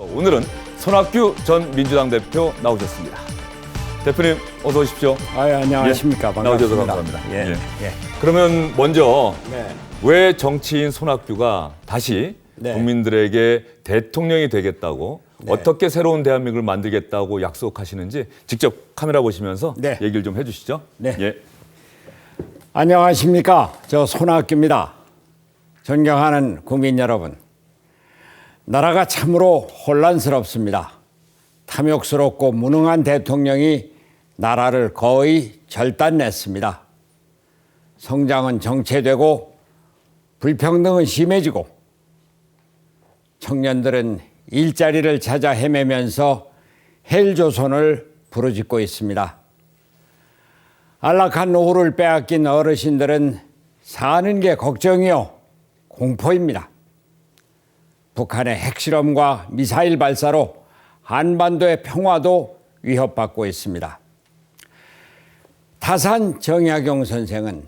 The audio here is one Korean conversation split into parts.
오늘은 손학규 전 민주당 대표 나오셨습니다. 대표님 어서 오십시오. 안녕하십니까. 예, 반갑습니다. 나오셔서 감사합니다. 예. 예. 예. 그러면 먼저 네. 왜 정치인 손학규가 다시 네. 국민들에게 대통령이 되겠다고 네. 어떻게 새로운 대한민국을 만들겠다고 약속하시는지 직접 카메라 보시면서 네. 얘기를 좀 해주시죠. 네. 예. 안녕하십니까. 저 손학규입니다. 존경하는 국민 여러분. 나라가 참으로 혼란스럽습니다. 탐욕스럽고 무능한 대통령이 나라를 거의 절단냈습니다. 성장은 정체되고 불평등은 심해지고 청년들은 일자리를 찾아 헤매면서 헬조선을 부르짖고 있습니다. 안락한 노후를 빼앗긴 어르신들은 사는 게 걱정이요, 공포입니다. 북한의 핵실험과 미사일 발사로 한반도의 평화도 위협받고 있습니다. 타산 정약용 선생은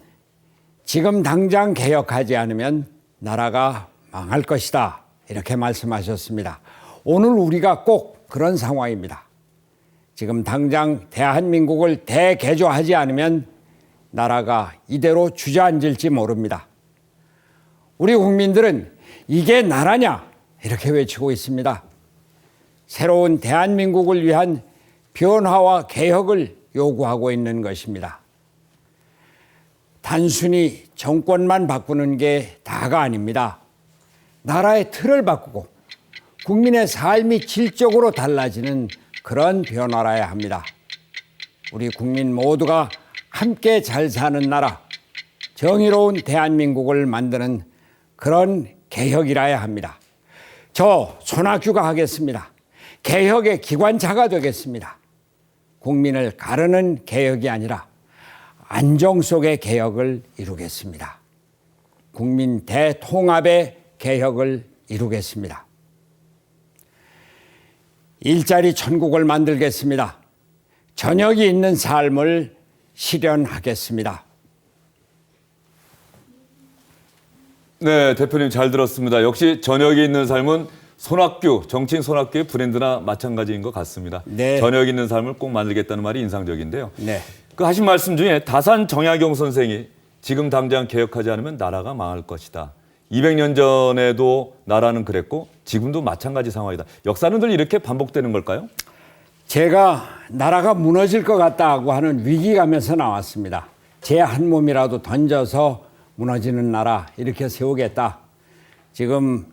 지금 당장 개혁하지 않으면 나라가 망할 것이다, 이렇게 말씀하셨습니다. 오늘 우리가 꼭 그런 상황입니다. 지금 당장 대한민국을 대개조하지 않으면 나라가 이대로 주저앉을지 모릅니다. 우리 국민들은 이게 나라냐, 이렇게 외치고 있습니다. 새로운 대한민국을 위한 변화와 개혁을 요구하고 있는 것입니다. 단순히 정권만 바꾸는 게 다가 아닙니다. 나라의 틀을 바꾸고 국민의 삶이 질적으로 달라지는 그런 변화라야 합니다. 우리 국민 모두가 함께 잘 사는 나라, 정의로운 대한민국을 만드는 그런 개혁이라야 합니다. 저 손학규가 하겠습니다. 개혁의 기관차가 되겠습니다. 국민을 가르는 개혁이 아니라 안정 속의 개혁을 이루겠습니다. 국민 대통합의 개혁을 이루겠습니다. 일자리 천국을 만들겠습니다. 저녁이 있는 삶을 실현하겠습니다. 네, 대표님 잘 들었습니다. 역시 저녁이 있는 삶은 손학규, 정치인 손학규의 브랜드나 마찬가지인 것 같습니다. 네. 저녁이 있는 삶을 꼭 만들겠다는 말이 인상적인데요. 네. 그 하신 말씀 중에 다산 정약용 선생이 지금 당장 개혁하지 않으면 나라가 망할 것이다. 200년 전에도 나라는 그랬고 지금도 마찬가지 상황이다. 역사는 늘 이렇게 반복되는 걸까요? 제가 나라가 무너질 것 같다고 하는 위기감에서 나왔습니다. 제 한 몸이라도 던져서 무너지는 나라 이렇게 세우겠다. 지금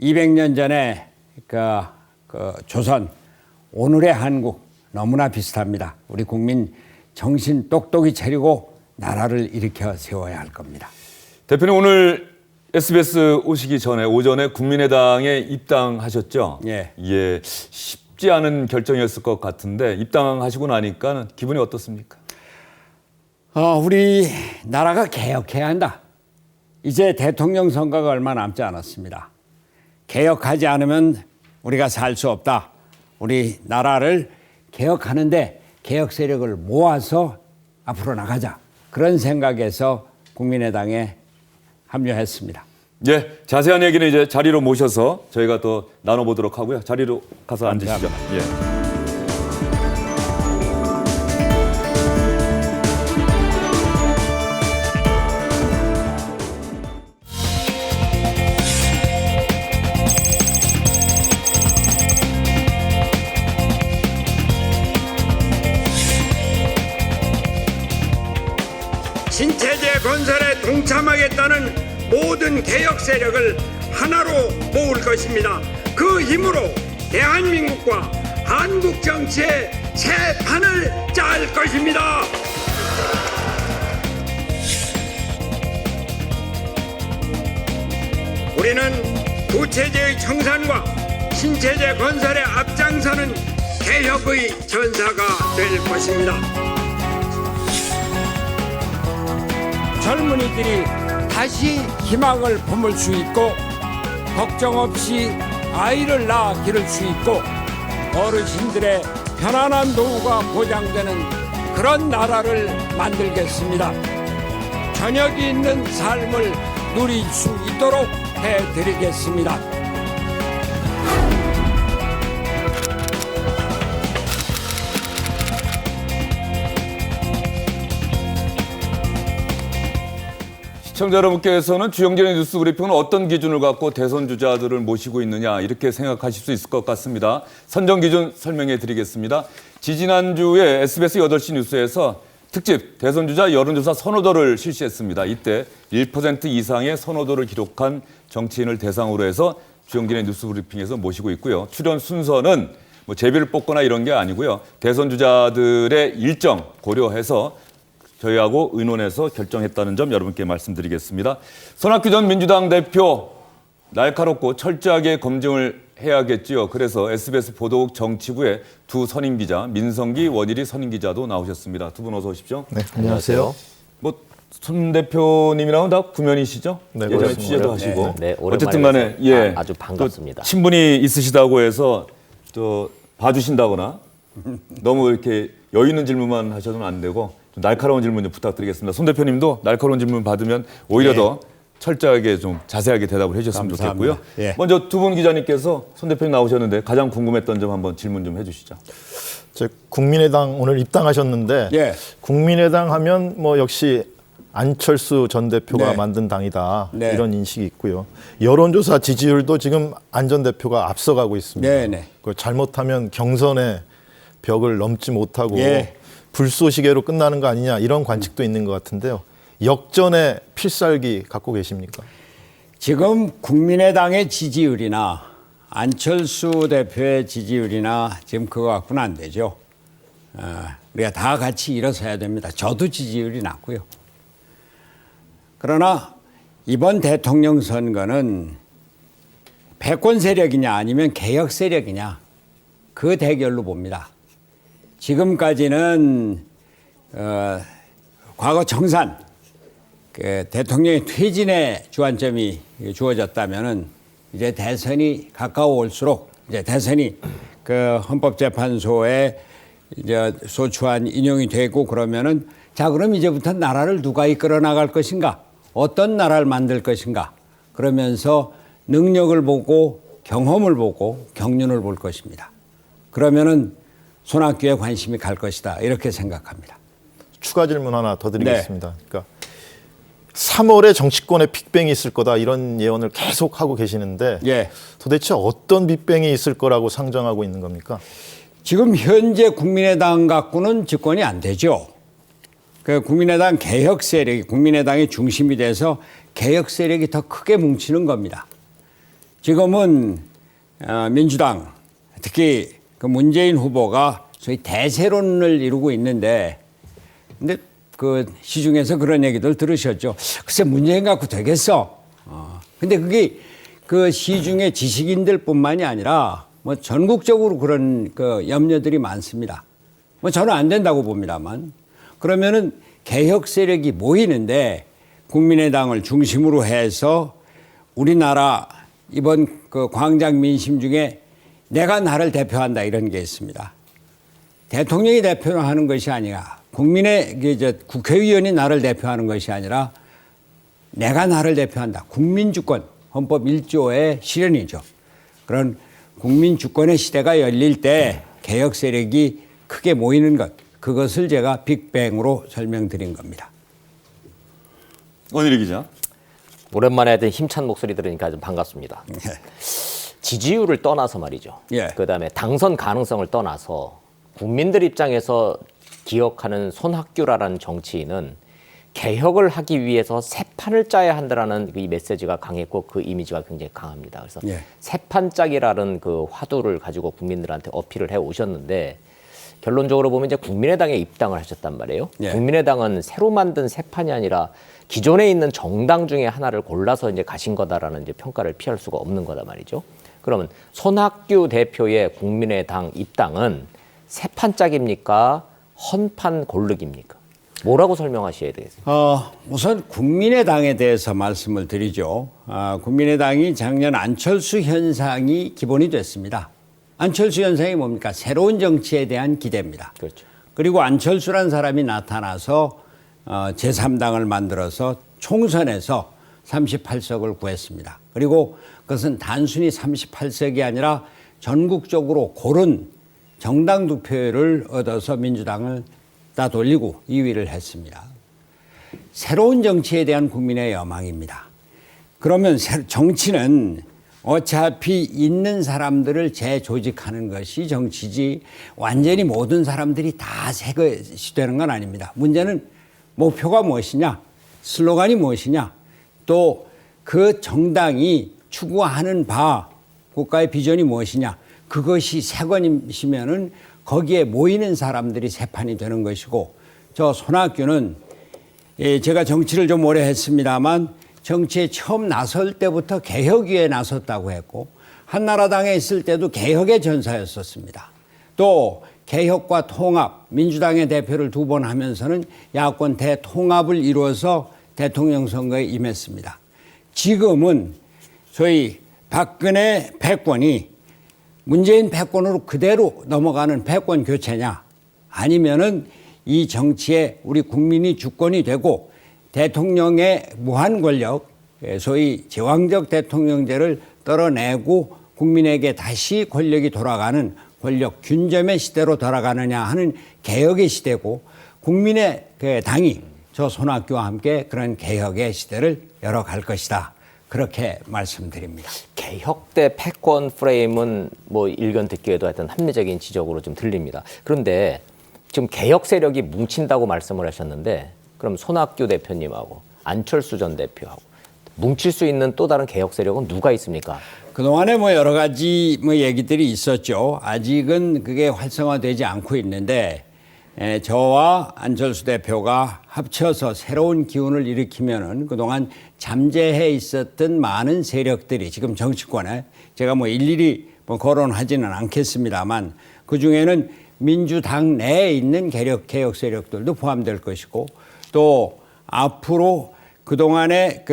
200년 전에 그 조선, 오늘의 한국 너무나 비슷합니다. 우리 국민 정신 똑똑히 차리고 나라를 일으켜 세워야 할 겁니다. 대표님 오늘 SBS 오시기 전에 오전에 국민의당에 입당하셨죠? 예. 예, 쉽지 않은 결정이었을 것 같은데 입당하시고 나니까 기분이 어떻습니까? 우리 나라가 개혁해야 한다. 이제 대통령 선거가 얼마 남지 않았습니다. 개혁하지 않으면 우리가 살 수 없다. 우리 나라를 개혁하는데 개혁 세력을 모아서 앞으로 나가자. 그런 생각에서 국민의당에 합류했습니다. 예, 자세한 얘기는 이제 자리로 모셔서 저희가 또 나눠보도록 하고요. 자리로 가서 앉으시죠. 예. 신체제 건설에 동참하겠다는 모든 개혁 세력을 하나로 모을 것입니다. 그 힘으로 대한민국과 한국 정치의 새 판을 짤 것입니다. 우리는 구체제의 청산과 신체제 건설에 앞장서는 개혁의 전사가 될 것입니다. 젊은이들이 다시 희망을 품을 수 있고 걱정 없이 아이를 낳아 기를 수 있고 어르신들의 편안한 노후가 보장되는 그런 나라를 만들겠습니다. 저녁이 있는 삶을 누릴 수 있도록 해드리겠습니다. 시청자 여러분께서는 주영진의 뉴스 브리핑은 어떤 기준을 갖고 대선 주자들을 모시고 있느냐 이렇게 생각하실 수 있을 것 같습니다. 선정 기준 설명해 드리겠습니다. 지지난주에 SBS 8시 뉴스에서 특집 대선 주자 여론조사 선호도를 실시했습니다. 이때 1% 이상의 선호도를 기록한 정치인을 대상으로 해서 주영진의 뉴스 브리핑에서 모시고 있고요. 출연 순서는 뭐 제비를 뽑거나 이런 게 아니고요. 대선 주자들의 일정 고려해서 저희하고 의논해서 결정했다는 점 여러분께 말씀드리겠습니다. 손학규 전 민주당 대표 날카롭고 철저하게 검증을 해야겠지요. 그래서 SBS 보도국 정치부의 두 선임 기자, 민성기 원일이 선임 기자도 나오셨습니다. 두 분 어서 오십시오. 네, 안녕하세요. 손 대표님이랑은 다 구면이시죠? 네, 예전에 그렇습니다. 취재도 하시고. 네, 오랜만에 어쨌든 간에 예, 아주 반갑습니다. 또 친분이 있으시다고 해서 또 봐주신다거나 너무 이렇게 여유 있는 질문만 하셔도는 안 되고 좀 날카로운 질문 좀 부탁드리겠습니다. 손 대표님도 날카로운 질문 받으면 오히려 더 철저하게 좀 자세하게 대답을 해주셨으면 감사합니다. 좋겠고요. 예. 먼저 두 분 기자님께서 손 대표님 나오셨는데 가장 궁금했던 점 한번 질문 좀 해주시죠. 국민의당 오늘 입당하셨는데 예. 국민의당 하면 뭐 역시 안철수 전 대표가 네. 만든 당이다 네. 이런 인식이 있고요. 여론조사 지지율도 지금 안 전 대표가 앞서가고 있습니다. 네, 네. 잘못하면 경선의 벽을 넘지 못하고 예. 불쏘시개로 끝나는 거 아니냐 이런 관측도 있는 것 같은데요. 역전의 필살기 갖고 계십니까? 지금 국민의당의 지지율이나 안철수 대표의 지지율이나 지금 그거 갖고는 안 되죠. 우리가 다 같이 일어서야 됩니다. 저도 지지율이 낮고요. 그러나 이번 대통령 선거는 패권 세력이냐 아니면 개혁 세력이냐 그 대결로 봅니다. 지금까지는 과거 정산 그 대통령의 퇴진에 주안점이 주어졌다면은 이제 대선이 가까워올수록 이제 대선이 그 헌법재판소에 이제 소추안 인용이 되고 그러면은 자 그럼 이제부터 나라를 누가 이끌어 나갈 것인가 어떤 나라를 만들 것인가 그러면서 능력을 보고 경험을 보고 경륜을 볼 것입니다. 그러면은 손학규에 관심이 갈 것이다 이렇게 생각합니다. 추가 질문 하나 더 드리겠습니다. 그러니까 3월에 정치권에 빅뱅이 있을 거다 이런 예언을 계속 하고 계시는데 예. 도대체 어떤 빅뱅이 있을 거라고 상정하고 있는 겁니까? 지금 현재 국민의당 갖고는 집권이 안 되죠. 그 국민의당 개혁 세력이 국민의당의 중심이 돼서 개혁 세력이 더 크게 뭉치는 겁니다. 지금은 민주당 특히 그 문재인 후보가 소위 대세론을 이루고 있는데 근데 그 시중에서 그런 얘기들 들으셨죠. 글쎄 문재인 갖고 되겠어. 근데 그게 그 시중의 지식인들뿐만이 아니라 뭐 전국적으로 그런 그 염려들이 많습니다. 뭐 저는 안 된다고 봅니다만 그러면은 개혁 세력이 모이는데 국민의당을 중심으로 해서 우리나라 이번 그 광장 민심 중에 내가 나를 대표한다 이런 게 있습니다. 대통령이 대표를 하는 것이 아니라 국민의 이제 국회의원이 나를 대표하는 것이 아니라 내가 나를 대표한다. 국민주권 헌법 1조의 실현이죠. 그런 국민주권의 시대가 열릴 때 개혁 세력이 크게 모이는 것 그것을 제가 빅뱅으로 설명드린 겁니다. 원일이 기자. 오랜만에 하여튼 힘찬 목소리 들으니까 좀 반갑습니다. 지지율을 떠나서 말이죠. 예. 그다음에 당선 가능성을 떠나서 국민들 입장에서 기억하는 손학규라는 정치인은 개혁을 하기 위해서 새 판을 짜야 한다라는 이 메시지가 강했고 그 이미지가 굉장히 강합니다. 그래서 예. 새 판 짜기라는 그 화두를 가지고 국민들한테 어필을 해 오셨는데 결론적으로 보면 이제 국민의당에 입당을 하셨단 말이에요. 예. 국민의당은 새로 만든 새 판이 아니라 기존에 있는 정당 중에 하나를 골라서 이제 가신 거다라는 이제 평가를 피할 수가 없는 거다 말이죠. 그러면 손학규 대표의 국민의당 입당은 새 판 짝입니까? 헌판 고르기입니까? 뭐라고 설명하셔야 되겠어요? 우선 국민의당에 대해서 말씀을 드리죠. 국민의당이 작년 안철수 현상이 기본이 됐습니다. 안철수 현상이 뭡니까? 새로운 정치에 대한 기대입니다. 그렇죠. 그리고 안철수란 사람이 나타나서 제3당을 만들어서 총선에서 38석을 구했습니다. 그리고 그것은 단순히 38석이 아니라 전국적으로 고른 정당 득표율을 얻어서 민주당을 따돌리고 2위를 했습니다. 새로운 정치에 대한 국민의 여망입니다. 그러면 정치는 어차피 있는 사람들을 재조직하는 것이 정치지 완전히 모든 사람들이 다 새 것이 되는 건 아닙니다. 문제는 목표가 무엇이냐, 슬로건이 무엇이냐, 또 그 정당이 추구하는 바 국가의 비전이 무엇이냐, 그것이 새 것이면은 거기에 모이는 사람들이 새 판이 되는 것이고, 저 손학규는 제가 정치를 좀 오래 했습니다만 정치에 처음 나설 때부터 개혁위에 나섰다고 했고 한나라당에 있을 때도 개혁의 전사였었습니다. 또 개혁과 통합, 민주당의 대표를 2번 하면서는 야권 대통합을 이루어서 대통령 선거에 임했습니다. 지금은 소위 박근혜 패권이 문재인 패권으로 그대로 넘어가는 패권 교체냐, 아니면은 이 정치에 우리 국민이 주권이 되고 대통령의 무한 권력, 소위 제왕적 대통령제를 떨어내고 국민에게 다시 권력이 돌아가는 권력 균점의 시대로 돌아가느냐 하는 개혁의 시대고, 국민의 당이 저 손학규와 함께 그런 개혁의 시대를 열어갈 것이다. 그렇게 말씀드립니다. 개혁 대 패권 프레임은 뭐 일견 듣기에도 하여튼 합리적인 지적으로 좀 들립니다. 그런데 지금 개혁 세력이 뭉친다고 말씀을 하셨는데, 그럼 손학규 대표님하고 안철수 전 대표하고 뭉칠 수 있는 또 다른 개혁 세력은 누가 있습니까? 그동안에 뭐 여러 가지 얘기들이 있었죠. 아직은 그게 활성화되지 않고 있는데, 저와 안철수 대표가 합쳐서 새로운 기운을 일으키면은 그동안 잠재해 있었던 많은 세력들이 지금 정치권에, 제가 뭐 일일이 거론하지는 않겠습니다만 그 중에는 민주당 내에 있는 개혁 세력들도 포함될 것이고, 또 앞으로 그동안에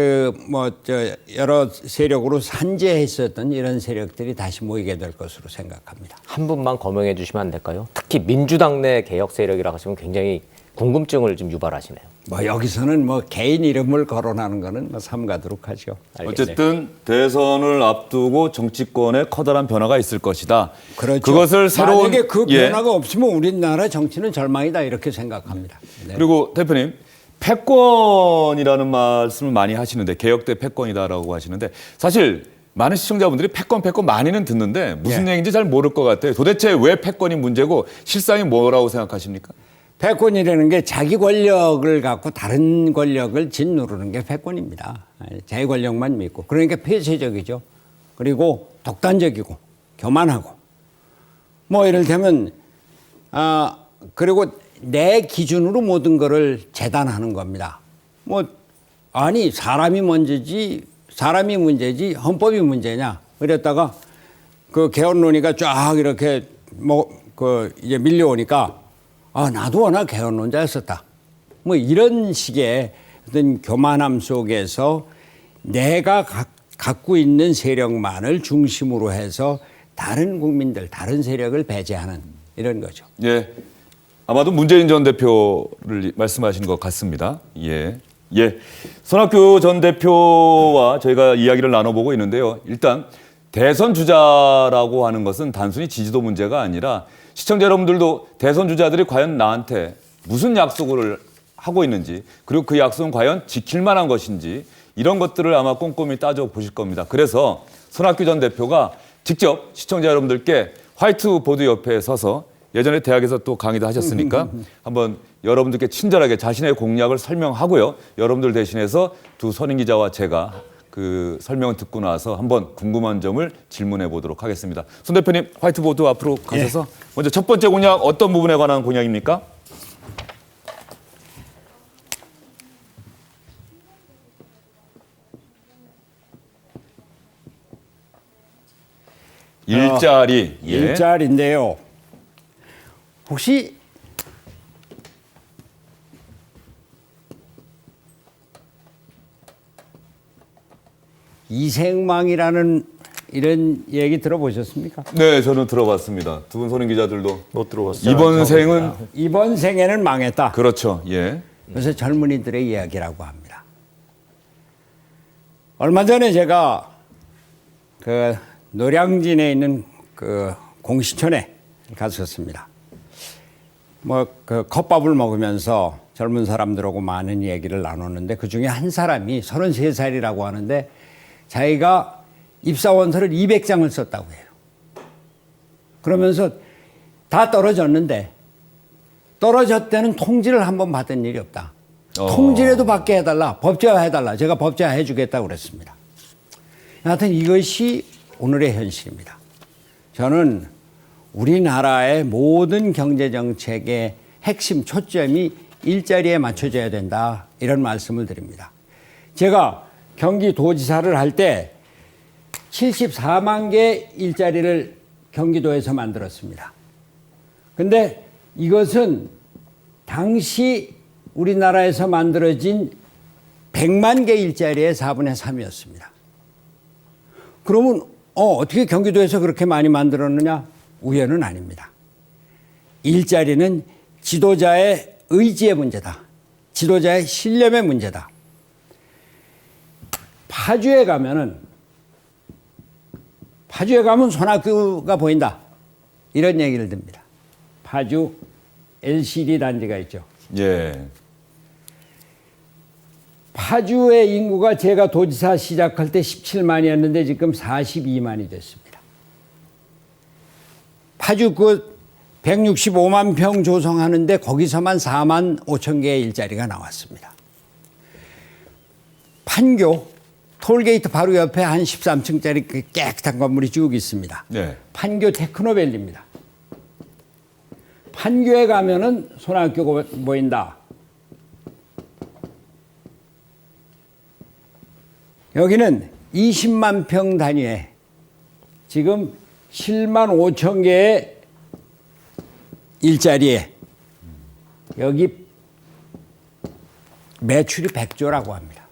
여러 세력으로 산재해 있었던 이런 세력들이 다시 모이게 될 것으로 생각합니다. 한 분만 거명해 주시면 안 될까요? 특히 민주당 내 개혁 세력이라고 하시면 굉장히 궁금증을 좀 유발하시네요. 여기서는 개인 이름을 거론하는 거는 삼가도록 하죠. 어쨌든 대선을 앞두고 정치권에 커다란 변화가 있을 것이다. 그렇죠. 그것을 새로운, 만약에 그 변화가 없으면 우리나라 정치는 절망이다, 이렇게 생각합니다. 네. 그리고 대표님, 패권이라는 말씀을 많이 하시는데, 개혁 대 패권이다라고 하시는데, 사실 많은 시청자분들이 패권 많이는 듣는데 무슨 얘기인지 잘 모를 것 같아요. 도대체 왜 패권이 문제고 실상이 뭐라고 생각하십니까? 패권이라는 게 자기 권력을 갖고 다른 권력을 짓누르는 게 패권입니다. 자기 권력만 믿고. 그러니까 폐쇄적이죠. 그리고 독단적이고 교만하고. 이를테면 그리고 내 기준으로 모든 거를 재단하는 겁니다. 아니 사람이 문제지 헌법이 문제냐. 그랬다가 그 개헌 논의가 쫙 이렇게 이제 밀려오니까 나도 워낙 개헌론자였었다. 이런 식의 어떤 교만함 속에서 내가 갖고 있는 세력만을 중심으로 해서 다른 국민들, 다른 세력을 배제하는 이런 거죠. 예. 아마도 문재인 전 대표를 말씀하시는 것 같습니다. 예. 손학규 전 대표와 저희가 이야기를 나눠보고 있는데요. 일단 대선 주자라고 하는 것은 단순히 지지도 문제가 아니라 시청자 여러분들도 대선 주자들이 과연 나한테 무슨 약속을 하고 있는지, 그리고 그 약속은 과연 지킬 만한 것인지, 이런 것들을 아마 꼼꼼히 따져보실 겁니다. 그래서 손학규 전 대표가 직접 시청자 여러분들께 화이트보드 옆에 서서, 예전에 대학에서 또 강의도 하셨으니까 한번 여러분들께 친절하게 자신의 공약을 설명하고요. 여러분들 대신해서 두 선임 기자와 제가 그 설명을 듣고 나서 한번 궁금한 점을 질문해 보도록 하겠습니다. 손 대표님, 화이트보드 앞으로 가셔서 먼저 첫 번째 공약, 어떤 부분에 관한 공약입니까? 일자리. 일자리인데요. 혹시 이생망이라는 이런 얘기 들어보셨습니까? 네, 저는 들어봤습니다. 두 분 선임 기자들도 못 들어봤어요. 이번 생에는 망했다. 그렇죠. 예. 그래서 젊은이들의 이야기라고 합니다. 얼마 전에 제가 그 노량진에 있는 그 공시촌에 갔었습니다. 그 컵밥을 먹으면서 젊은 사람들하고 많은 얘기를 나눴는데 그중에 한 사람이 33살이라고 하는데 자기가 입사원서를 200장을 썼다고 해요. 그러면서 다 떨어졌는데 떨어졌다는 통지를 한번 받은 일이 없다. 통지라도 받게 해달라. 법제화 해달라. 제가 법제화 해주겠다고 그랬습니다. 하여튼 이것이 오늘의 현실입니다. 저는 우리나라의 모든 경제정책의 핵심 초점이 일자리에 맞춰져야 된다. 이런 말씀을 드립니다. 제가 경기도지사를 할 때 74만 개 일자리를 경기도에서 만들었습니다. 근데 이것은 당시 우리나라에서 만들어진 100만 개 일자리의 4분의 3이었습니다. 그러면 어떻게 경기도에서 그렇게 많이 만들었느냐? 우연은 아닙니다. 일자리는 지도자의 의지의 문제다. 지도자의 신념의 문제다. 파주에 가면 손학규가 보인다. 이런 얘기를 듭니다. 파주 LCD 단지가 있죠. 예. 파주의 인구가 제가 도지사 시작할 때 17만이었는데 지금 42만이 됐습니다. 파주 165만 평 조성하는데 거기서만 4만 5천 개의 일자리가 나왔습니다. 판교 톨게이트 바로 옆에 한 13층짜리 깨끗한 건물이 쭉 있습니다. 네. 판교 테크노밸리입니다. 판교에 가면은 손학규가 보인다. 여기는 20만 평 단위에 지금 7만 5천 개의 일자리에 여기 매출이 100조라고 합니다.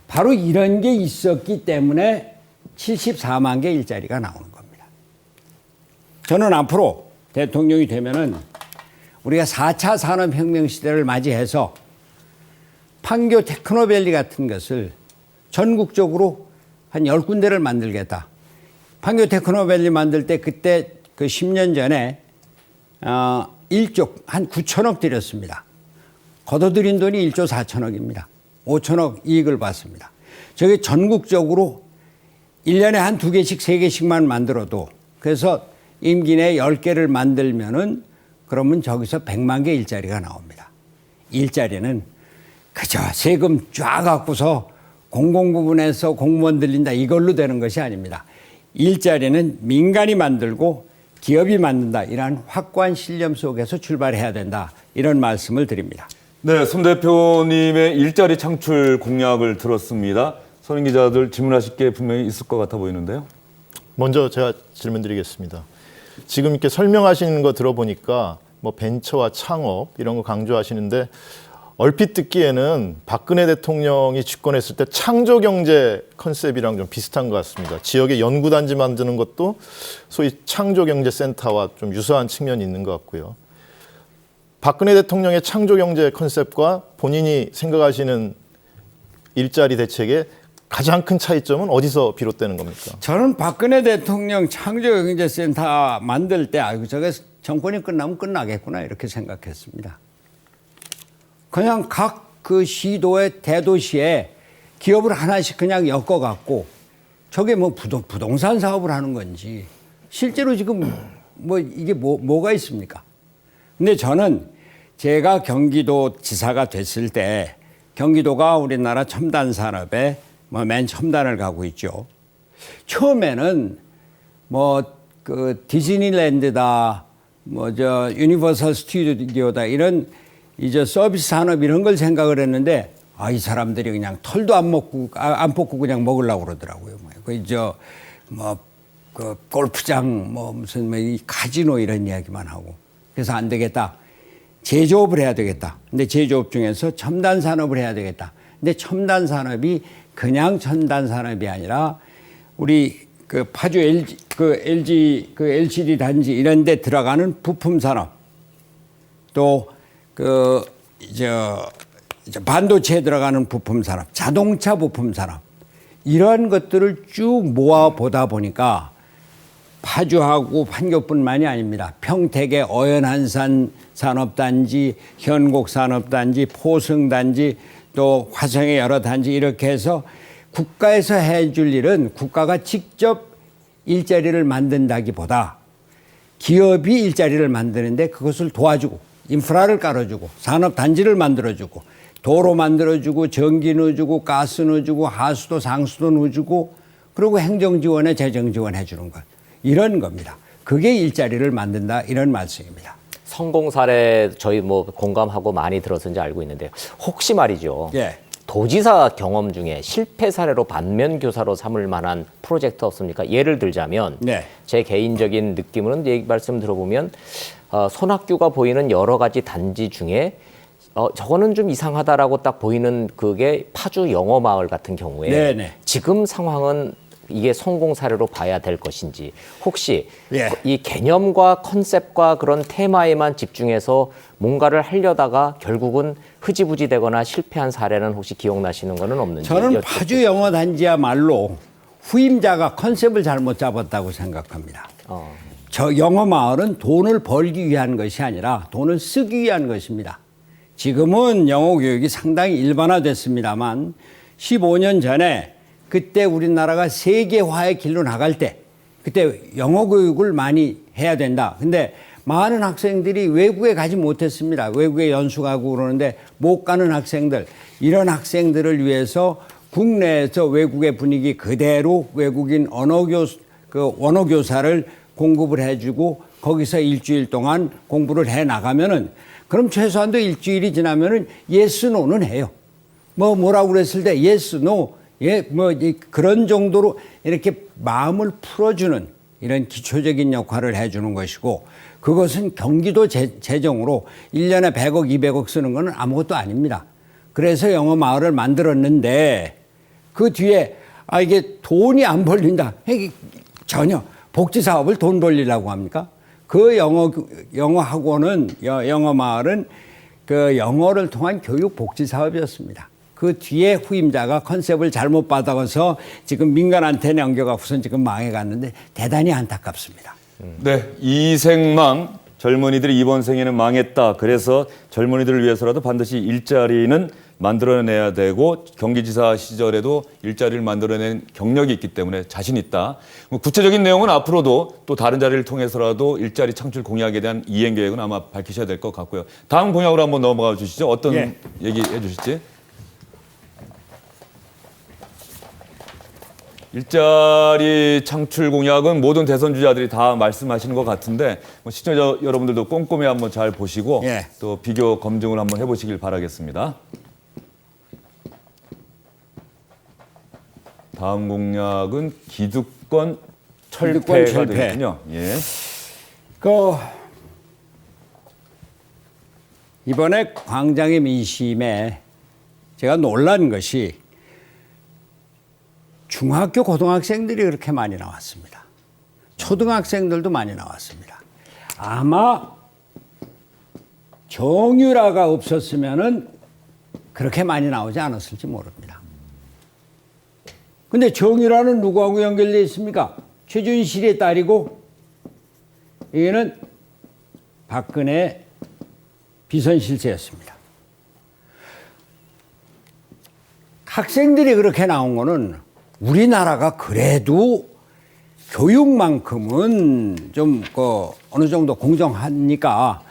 바로 이런 게 있었기 때문에 74만 개 일자리가 나오는 겁니다. 저는 앞으로 대통령이 되면은 우리가 4차 산업혁명 시대를 맞이해서 판교 테크노밸리 같은 것을 전국적으로 한 10군데를 만들겠다. 판교 테크노밸리 만들 때 그때 그 10년 전에 1조 한 9천억 들였습니다. 걷어들인 돈이 1조 4천억입니다. 5천억 이익을 봤습니다. 저게 전국적으로 1년에 한 2개씩 3개씩만 만들어도 그래서 임기 내에 10개를 만들면은 그러면 저기서 100만 개 일자리가 나옵니다. 일자리는 그저 세금 쫙 갖고서 공공부문에서 공무원 들린다 이걸로 되는 것이 아닙니다. 일자리는 민간이 만들고 기업이 만든다. 이러한 확고한 신념 속에서 출발해야 된다. 이런 말씀을 드립니다. 네, 손 대표님의 일자리 창출 공약을 들었습니다. 선임 기자들 질문하실 게 분명히 있을 것 같아 보이는데요. 먼저 제가 질문드리겠습니다. 지금 이렇게 설명하시는 거 들어보니까 뭐 벤처와 창업 이런 거 강조하시는데 얼핏 듣기에는 박근혜 대통령이 집권했을 때 창조경제 컨셉이랑 좀 비슷한 것 같습니다. 지역에 연구단지 만드는 것도 소위 창조경제센터와 좀 유사한 측면이 있는 것 같고요. 박근혜 대통령의 창조경제 컨셉과 본인이 생각하시는 일자리 대책의 가장 큰 차이점은 어디서 비롯되는 겁니까? 저는 박근혜 대통령 창조경제센터 만들 때 저게 정권이 끝나면 끝나겠구나 이렇게 생각했습니다. 그냥 각 그 시도의 대도시에 기업을 하나씩 그냥 엮어갖고 저게 뭐 부동산 사업을 하는 건지 실제로 지금 뭐 이게 뭐가 있습니까? 근데 저는 제가 경기도 지사가 됐을 때 경기도가 우리나라 첨단 산업의 맨 첨단을 가고 있죠. 처음에는 그 디즈니랜드다, 유니버설 스튜디오다 이런 이제 서비스 산업 이런 걸 생각을 했는데 이 사람들이 그냥 털도 안 뽑고 그냥 먹으려고 그러더라고요. 그 골프장 무슨 이 카지노 이런 이야기만 하고 그래서 안 되겠다. 제조업을 해야 되겠다. 근데 제조업 중에서 첨단 산업을 해야 되겠다. 근데 첨단 산업이 그냥 첨단 산업이 아니라 우리 그 파주 LG LCD 단지 이런 데 들어가는 부품 산업 또 반도체에 들어가는 부품 산업, 자동차 부품 산업 이런 것들을 쭉 모아 보다 보니까 파주하고 판교뿐만이 아닙니다. 평택의 어연한산 산업단지, 현곡산업단지, 포승단지, 또 화성의 여러 단지 이렇게 해서 국가에서 해줄 일은 국가가 직접 일자리를 만든다기보다 기업이 일자리를 만드는데 그것을 도와주고 인프라를 깔아주고 산업단지를 만들어주고 도로 만들어주고 전기 넣어주고 가스 넣어주고 하수도 상수도 넣어주고 그리고 행정지원에 재정지원 해주는 것. 이런 겁니다. 그게 일자리를 만든다 이런 말씀입니다. 성공 사례 저희 뭐 공감하고 많이 들었는지 알고 있는데 혹시 말이죠. 예. 도지사 경험 중에 실패 사례로 반면 교사로 삼을 만한 프로젝트 없습니까? 예를 들자면 네. 제 개인적인 느낌으로는 얘기 말씀 들어보면 손학규가 보이는 여러 가지 단지 중에 저거는 좀 이상하다라고 딱 보이는 그게 파주 영어마을 같은 경우에 네네. 지금 상황은 이게 성공 사례로 봐야 될 것인지 혹시 예. 이 개념과 컨셉과 그런 테마에만 집중해서 뭔가를 하려다가 결국은 흐지부지 되거나 실패한 사례는 혹시 기억나시는 거는 없는지 저는 파주 영어 단지야말로 후임자가 컨셉을 잘못 잡았다고 생각합니다. 저 영어 마을은 돈을 벌기 위한 것이 아니라 돈을 쓰기 위한 것입니다. 지금은 영어 교육이 상당히 일반화됐습니다만 15년 전에 그때 우리나라가 세계화의 길로 나갈 때 그때 영어 교육을 많이 해야 된다. 근데 많은 학생들이 외국에 가지 못했습니다. 외국에 연수 가고 그러는데 못 가는 학생들, 이런 학생들을 위해서 국내에서 외국의 분위기 그대로 외국인 원어교사를 공급을 해주고 거기서 일주일 동안 공부를 해 나가면은 그럼 최소한도 일주일이 지나면은 yes, no는 해요. 뭐라고 그랬을 때 yes, no, 그런 정도로 이렇게 마음을 풀어주는 이런 기초적인 역할을 해주는 것이고 그것은 경기도 재정으로 1년에 100억, 200억 쓰는 건 아무것도 아닙니다. 그래서 영어 마을을 만들었는데 그 뒤에 이게 돈이 안 벌린다. 전혀 복지 사업을 돈 벌리려고 합니까? 그 영어 학원은 영어 마을은 그 영어를 통한 교육 복지 사업이었습니다. 그 뒤에 후임자가 컨셉을 잘못 받아서 지금 민간한테 넘겨가고선 지금 망해갔는데 대단히 안타깝습니다. 네, 이생망 젊은이들이 이번 생에는 망했다. 그래서 젊은이들을 위해서라도 반드시 일자리는 만들어내야 되고 경기지사 시절에도 일자리를 만들어낸 경력이 있기 때문에 자신 있다. 구체적인 내용은 앞으로도 또 다른 자리를 통해서라도 일자리 창출 공약에 대한 이행 계획은 아마 밝히셔야 될 것 같고요. 다음 공약으로 한번 넘어가 주시죠. 어떤 얘기해 주실지. 일자리 창출 공약은 모든 대선 주자들이 다 말씀하시는 것 같은데 시청자 여러분들도 꼼꼼히 한번 잘 보시고 또 비교 검증을 한번 해보시길 바라겠습니다. 다음 공약은 기득권 철폐가 되겠군요. 예. 이번에 광장의 민심에 제가 놀란 것이 중학교 고등학생들이 그렇게 많이 나왔습니다. 초등학생들도 많이 나왔습니다. 아마 정유라가 없었으면은 그렇게 많이 나오지 않았을지 모릅니다. 근데 정유라는 누구하고 연결되어 있습니까? 최준실의 딸이고 여기는 박근혜 비선실세였습니다. 학생들이 그렇게 나온 거는 우리나라가 그래도 교육만큼은 좀 어느 정도 공정하니까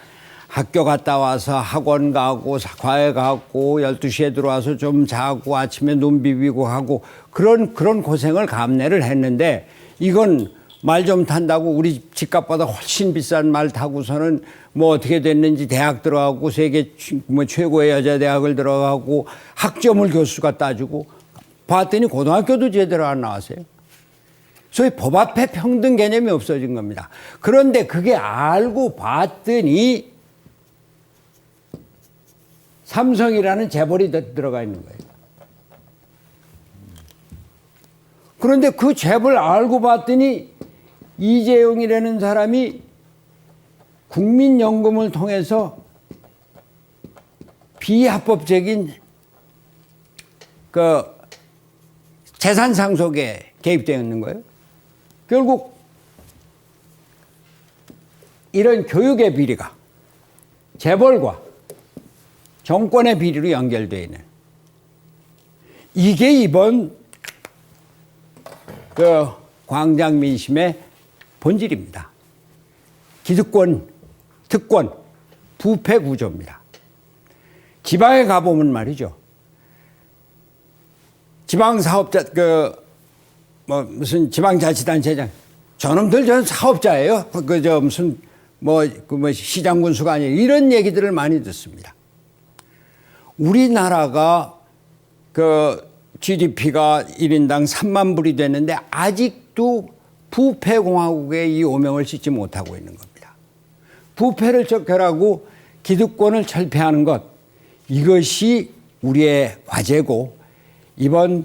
학교 갔다 와서 학원 가고 과외 가고 12시에 들어와서 좀 자고 아침에 눈 비비고 하고 그런 고생을 감내를 했는데 이건 말 좀 탄다고 우리 집값보다 훨씬 비싼 말 타고서는 뭐 어떻게 됐는지 대학 들어가고 세계 최고의 여자 대학을 들어가고 학점을 교수가 따주고 봤더니 고등학교도 제대로 안 나왔어요. 소위 법 앞에 평등 개념이 없어진 겁니다. 그런데 그게 알고 봤더니 삼성이라는 재벌이 들어가 있는 거예요. 그런데 그 재벌 알고 봤더니 이재용이라는 사람이 국민연금을 통해서 비합법적인 재산 상속에 개입되어 있는 거예요. 결국 이런 교육의 비리가 재벌과 정권의 비리로 연결되어 있는 이게 이번 그 광장 민심의 본질입니다. 기득권, 특권, 부패 구조입니다. 지방에 가보면 말이죠. 지방사업자, 무슨 지방자치단체장, 저놈들 전 사업자예요. 무슨 시장군수가 아니에요. 이런 얘기들을 많이 듣습니다. 우리나라가 GDP가 1인당 3만 불이 됐는데 아직도 부패공화국의 이 오명을 씻지 못하고 있는 겁니다. 부패를 척결하고 기득권을 철폐하는 것, 이것이 우리의 과제고 이번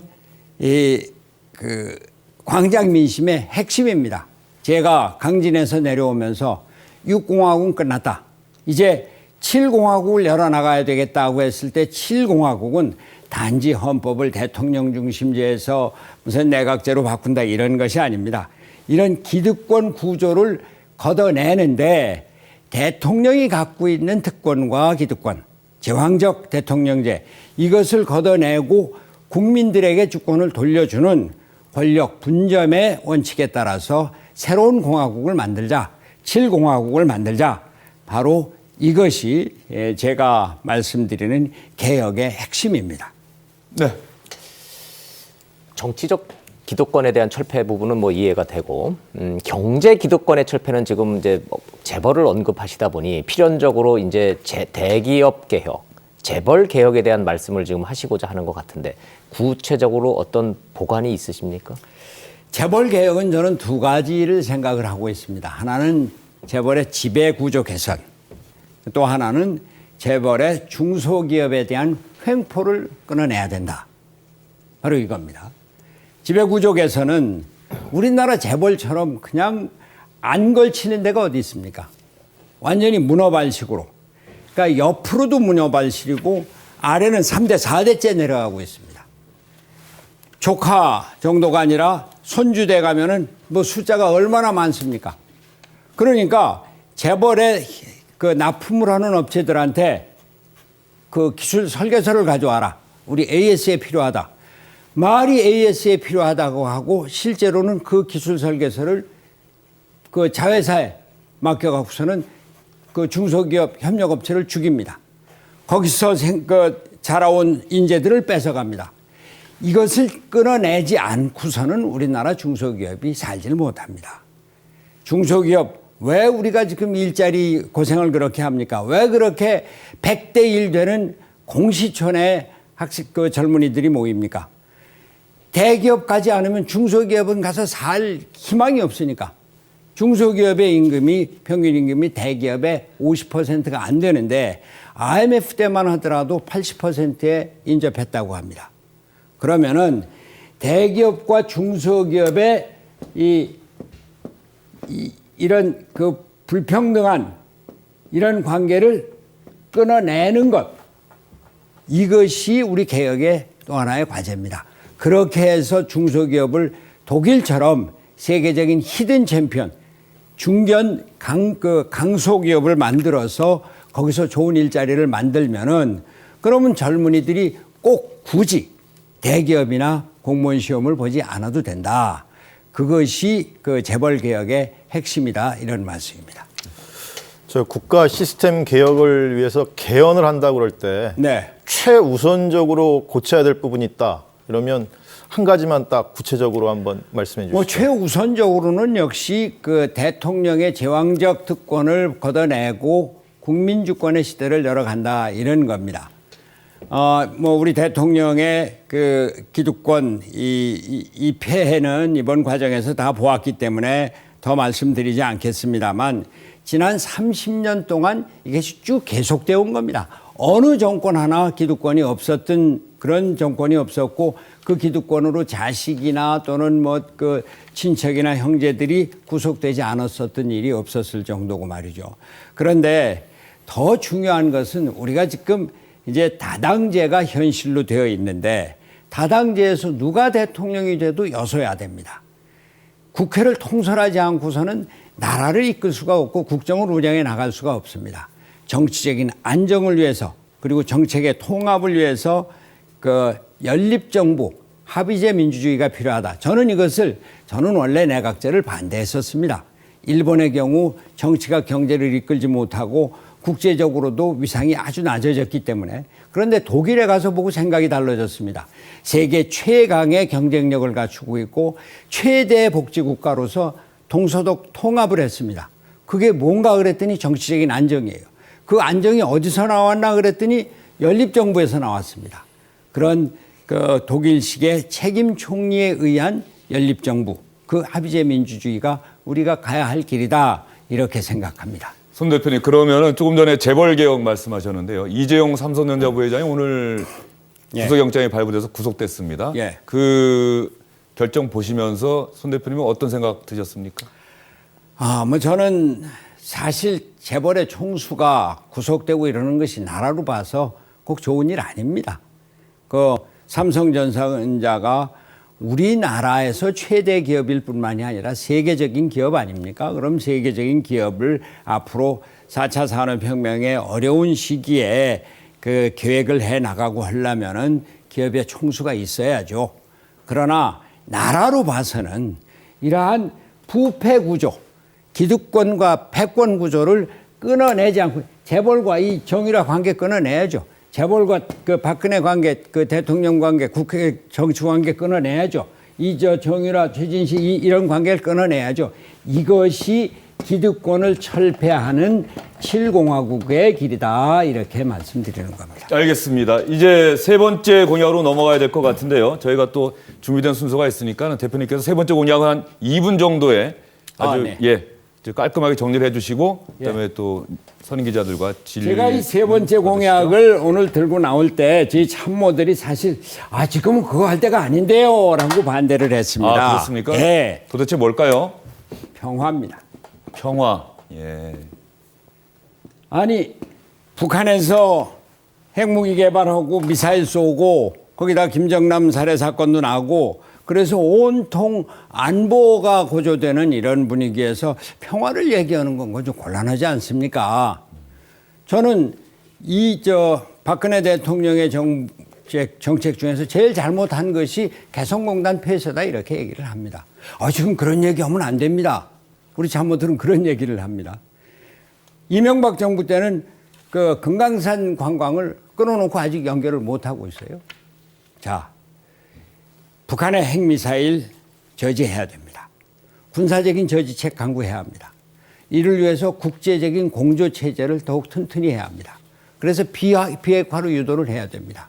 광장 민심의 핵심입니다. 제가 강진에서 내려오면서 6공화국은 끝났다. 이제 7공화국을 열어나가야 되겠다고 했을 때 7공화국은 단지 헌법을 대통령 중심제에서 무슨 내각제로 바꾼다 이런 것이 아닙니다. 이런 기득권 구조를 걷어내는데 대통령이 갖고 있는 특권과 기득권, 제왕적 대통령제, 이것을 걷어내고 국민들에게 주권을 돌려주는 권력 분점의 원칙에 따라서 새로운 공화국을 만들자, 7공화국을 만들자. 바로 이것이 제가 말씀드리는 개혁의 핵심입니다. 네. 정치적 기득권에 대한 철폐 부분은 뭐 이해가 되고 경제 기득권의 철폐는 지금 이제 재벌을 언급하시다 보니 필연적으로 이제 대기업 개혁, 재벌 개혁에 대한 말씀을 지금 하시고자 하는 것 같은데 구체적으로 어떤 보관이 있으십니까? 재벌 개혁은 저는 두 가지를 생각을 하고 있습니다. 하나는 재벌의 지배 구조 개선, 또 하나는 재벌의 중소기업에 대한 횡포를 끊어내야 된다. 바로 이겁니다. 지배구조 개선은 우리나라 재벌처럼 그냥 안 걸치는 데가 어디 있습니까? 완전히 문어발식으로. 그러니까 옆으로도 문어발식이고 아래는 3대, 4대째 내려가고 있습니다. 조카 정도가 아니라 손주대 가면은 뭐 숫자가 얼마나 많습니까? 그러니까 재벌에 납품을 하는 업체들한테 그 기술 설계서를 가져와라. 우리 AS에 필요하다. 말이 AS에 필요하다고 하고 실제로는 그 기술 설계서를 그 자회사에 맡겨갖고서는 그 중소기업 협력업체를 죽입니다. 거기서 자라온 인재들을 뺏어갑니다. 이것을 끊어내지 않고서는 우리나라 중소기업이 살지를 못합니다. 중소기업, 왜 우리가 지금 일자리 고생을 그렇게 합니까? 왜 그렇게 100대 1 되는 공시촌에 젊은이들이 모입니까? 대기업 가지 않으면 중소기업은 가서 살 희망이 없으니까. 중소기업의 임금이, 평균 임금이 대기업의 50%가 안 되는데 IMF 때만 하더라도 80%에 인접했다고 합니다. 그러면은 대기업과 중소기업의 이런 그 불평등한 이런 관계를 끊어내는 것, 이것이 우리 개혁의 또 하나의 과제입니다. 그렇게 해서 중소기업을 독일처럼 세계적인 히든 챔피언, 중견 강소기업을 만들어서 거기서 좋은 일자리를 만들면은 그러면 젊은이들이 꼭 굳이 대기업이나 공무원 시험을 보지 않아도 된다. 그것이 그 재벌 개혁의 핵심이다, 이런 말씀입니다. 저 국가 시스템 개혁을 위해서 개헌을 한다고 그럴 때 네. 최우선적으로 고쳐야 될 부분이 있다. 그러면 한 가지만 딱 구체적으로 한번 말씀해 주시죠. 최우선적으로는 역시 그 대통령의 제왕적 특권을 걷어내고 국민 주권의 시대를 열어간다, 이런 겁니다. 우리 대통령의 그 기득권 이 폐해는 이번 과정에서 다 보았기 때문에 더 말씀드리지 않겠습니다만 지난 30년 동안 이것이 쭉 계속되어 온 겁니다. 어느 정권 하나 기득권이 없었던 그런 정권이 없었고 그 기득권으로 자식이나 또는 그 친척이나 형제들이 구속되지 않았었던 일이 없었을 정도고 말이죠. 그런데 더 중요한 것은 우리가 지금 이제 다당제가 현실로 되어 있는데 다당제에서 누가 대통령이 돼도 여소야 됩니다. 국회를 통솔하지 않고서는 나라를 이끌 수가 없고 국정을 운영해 나갈 수가 없습니다. 정치적인 안정을 위해서 그리고 정책의 통합을 위해서 그 연립정부, 합의제 민주주의가 필요하다. 저는 원래 내각제를 반대했었습니다. 일본의 경우 정치가 경제를 이끌지 못하고 국제적으로도 위상이 아주 낮아졌기 때문에. 그런데 독일에 가서 보고 생각이 달라졌습니다. 세계 최강의 경쟁력을 갖추고 있고 최대 복지국가로서 동서독 통합을 했습니다. 그게 뭔가 그랬더니 정치적인 안정이에요. 그 안정이 어디서 나왔나 그랬더니 연립정부에서 나왔습니다. 그런 그 독일식의 책임 총리에 의한 연립정부, 그 합의제 민주주의가 우리가 가야 할 길이다 이렇게 생각합니다. 손 대표님, 그러면은 조금 전에 재벌개혁 말씀하셨는데요. 이재용 삼성전자 부회장이 오늘 구속영장이 발부돼서 구속됐습니다. 예. 그 결정 보시면서 손 대표님은 어떤 생각 드셨습니까? 저는 사실 재벌의 총수가 구속되고 이러는 것이 나라로 봐서 꼭 좋은 일 아닙니다. 그 삼성전자가 우리나라에서 최대 기업일 뿐만이 아니라 세계적인 기업 아닙니까? 그럼 세계적인 기업을 앞으로 4차 산업혁명의 어려운 시기에 그 계획을 해 나가고 하려면은 기업의 총수가 있어야죠. 그러나 나라로 봐서는 이러한 부패 구조, 기득권과 패권 구조를 끊어내지 않고 재벌과 이 정유라 관계 끊어내야죠. 재벌과 그 박근혜 관계, 그 대통령 관계, 국회 정치 관계 끊어내야죠. 정유라, 최진식 이런 관계를 끊어내야죠. 이것이 기득권을 철폐하는 7공화국의 길이다 이렇게 말씀드리는 겁니다. 알겠습니다. 이제 세 번째 공약으로 넘어가야 될 것 같은데요. 저희가 또 준비된 순서가 있으니까 대표님께서 세 번째 공약을 한 2분 정도에 아주 네. 깔끔하게 정리를 해주시고 그다음에 또 선임 기자들과 제가 이 세 번째 공약을 오늘 들고 나올 때 저희 참모들이 사실 지금은 그거 할 때가 아닌데요 라고 반대를 했습니다. 그렇습니까? 네. 도대체 뭘까요? 평화입니다. 평화. 예. 아니 북한에서 핵무기 개발하고 미사일 쏘고 거기다 김정남 살해 사건도 나고 그래서 온통 안보가 고조되는 이런 분위기에서 평화를 얘기하는 건 좀 곤란하지 않습니까? 저는 박근혜 대통령의 정책 중에서 제일 잘못한 것이 개성공단 폐쇄다 이렇게 얘기를 합니다. 지금 그런 얘기하면 안 됩니다. 우리 참모들은 그런 얘기를 합니다. 이명박 정부 때는 그 금강산 관광을 끊어놓고 아직 연결을 못하고 있어요. 자, 북한의 핵미사일 저지해야 됩니다. 군사적인 저지책 강구해야 합니다. 이를 위해서 국제적인 공조체제를 더욱 튼튼히 해야 합니다. 그래서 비핵화로 유도를 해야 됩니다.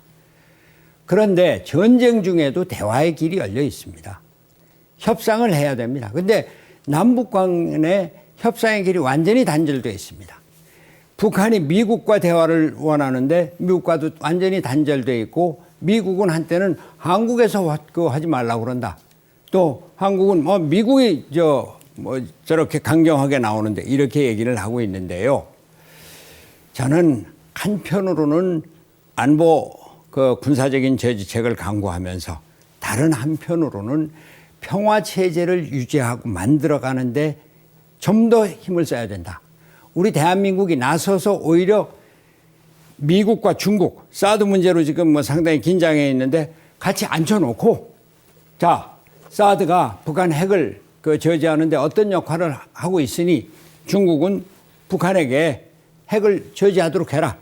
그런데 전쟁 중에도 대화의 길이 열려 있습니다. 협상을 해야 됩니다. 그런데 남북 간의 협상의 길이 완전히 단절되어 있습니다. 북한이 미국과 대화를 원하는데 미국과도 완전히 단절되어 있고 미국은 한때는 한국에서 하지 말라고 그런다. 또 한국은 미국이 저렇게 강경하게 나오는데 이렇게 얘기를 하고 있는데요. 저는 한편으로는 안보 군사적인 저지책을 강구하면서 다른 한편으로는 평화 체제를 유지하고 만들어가는데 좀 더 힘을 써야 된다. 우리 대한민국이 나서서 오히려 미국과 중국, 사드 문제로 지금 상당히 긴장해 있는데 같이 앉혀놓고 사드가 북한 핵을 저지하는데 어떤 역할을 하고 있으니 중국은 북한에게 핵을 저지하도록 해라.